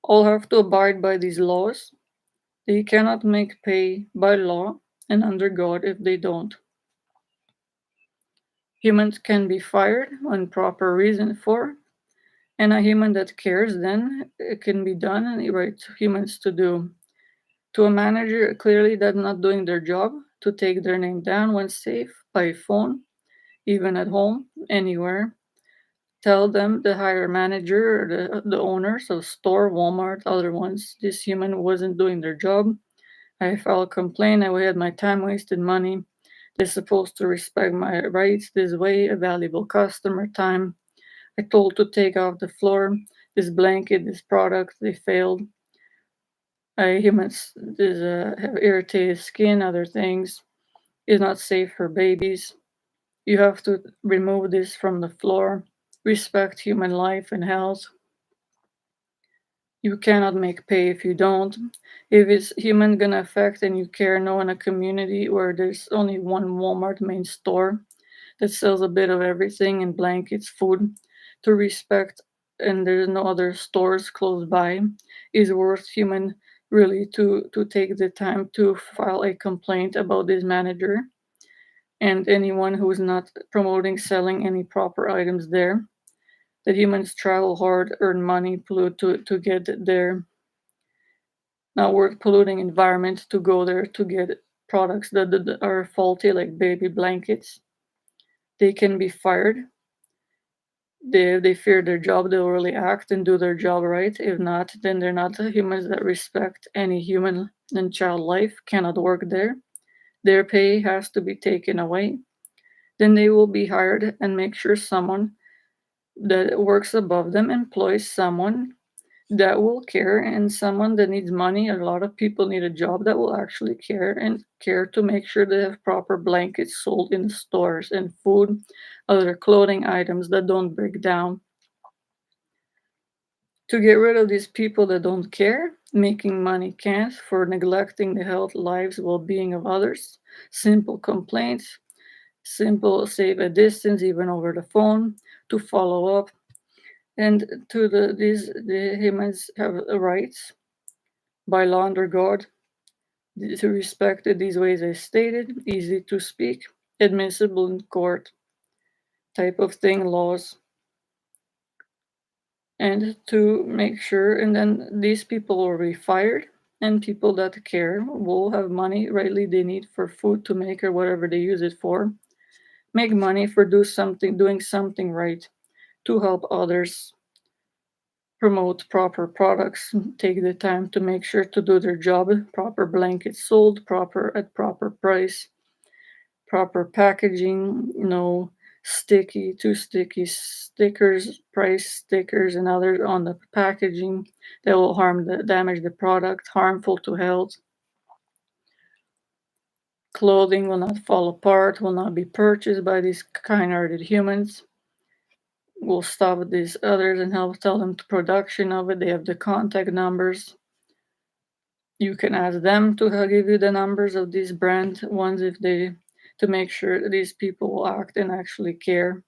all have to abide by these laws. They cannot make pay by law and under God if they don't. Humans can be fired when proper reason for, and a human that cares, then it can be done and it right humans to do. To a manager, clearly that's not doing their job to take their name down when safe by phone, even at home, anywhere. Tell them the higher manager or the owners of store, Walmart, other ones, this human wasn't doing their job. I filed a complaint. I had my time wasted money. They're supposed to respect my rights this way, a valuable customer time. I told to take off the floor, this blanket, this product, they failed. Humans have irritated skin, other things. Is not safe for babies. You have to remove this from the floor. Respect human life and health. You cannot make pay if you don't. If it's human gonna affect and you care, know in a community where there's only one Walmart main store that sells a bit of everything and blankets, food, to respect, and there's no other stores close by, is worth human really to take the time to file a complaint about this manager and anyone who is not promoting selling any proper items there. The humans travel hard, earn money, pollute to get there, not worth polluting environment to go there to get products that are faulty, like baby blankets. They can be fired. They fear their job, they'll really act and do their job right. If not, then they're not the humans that respect any human and child life, cannot work there. Their pay has to be taken away. Then they will be hired and make sure someone that works above them employs someone that will care and someone that needs money. A lot of people need a job that will actually care to make sure they have proper blankets sold in the stores and food, other clothing items that don't break down. To get rid of these people that don't care, making money can't, for neglecting the health, lives, well-being of others, simple complaints, simple save a distance even over the phone, to follow up, and the humans have rights by law under God to respect these ways I stated, easy to speak, admissible in court, type of thing, laws, and to make sure, and then these people will be fired, and people that care will have money rightly they need for food to make or whatever they use it for, make money for doing something right to help others, promote proper products, take the time to make sure to do their job, proper blankets sold, proper at proper price, proper packaging, no sticky, too sticky stickers, price stickers, and others on the packaging that will damage the product, harmful to health. Clothing will not fall apart, will not be purchased by these kind-hearted humans. We'll stop these others and help tell them the production of it. They have the contact numbers. You can ask them to give you the numbers of these brand ones if they to make sure that these people will act and actually care.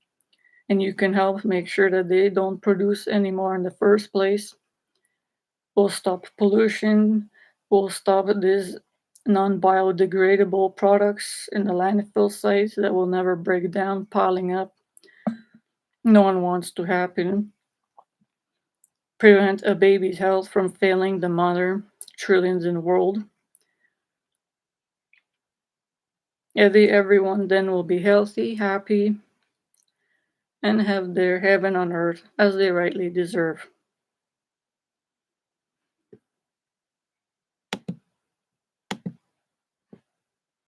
And you can help make sure that they don't produce anymore in the first place. We'll stop pollution. We'll stop these non-biodegradable products in the landfill sites that will never break down, piling up. No one wants to happen. Prevent a baby's health from failing the mother, trillions in the world. Everyone then will be healthy, happy, and have their heaven on earth as they rightly deserve.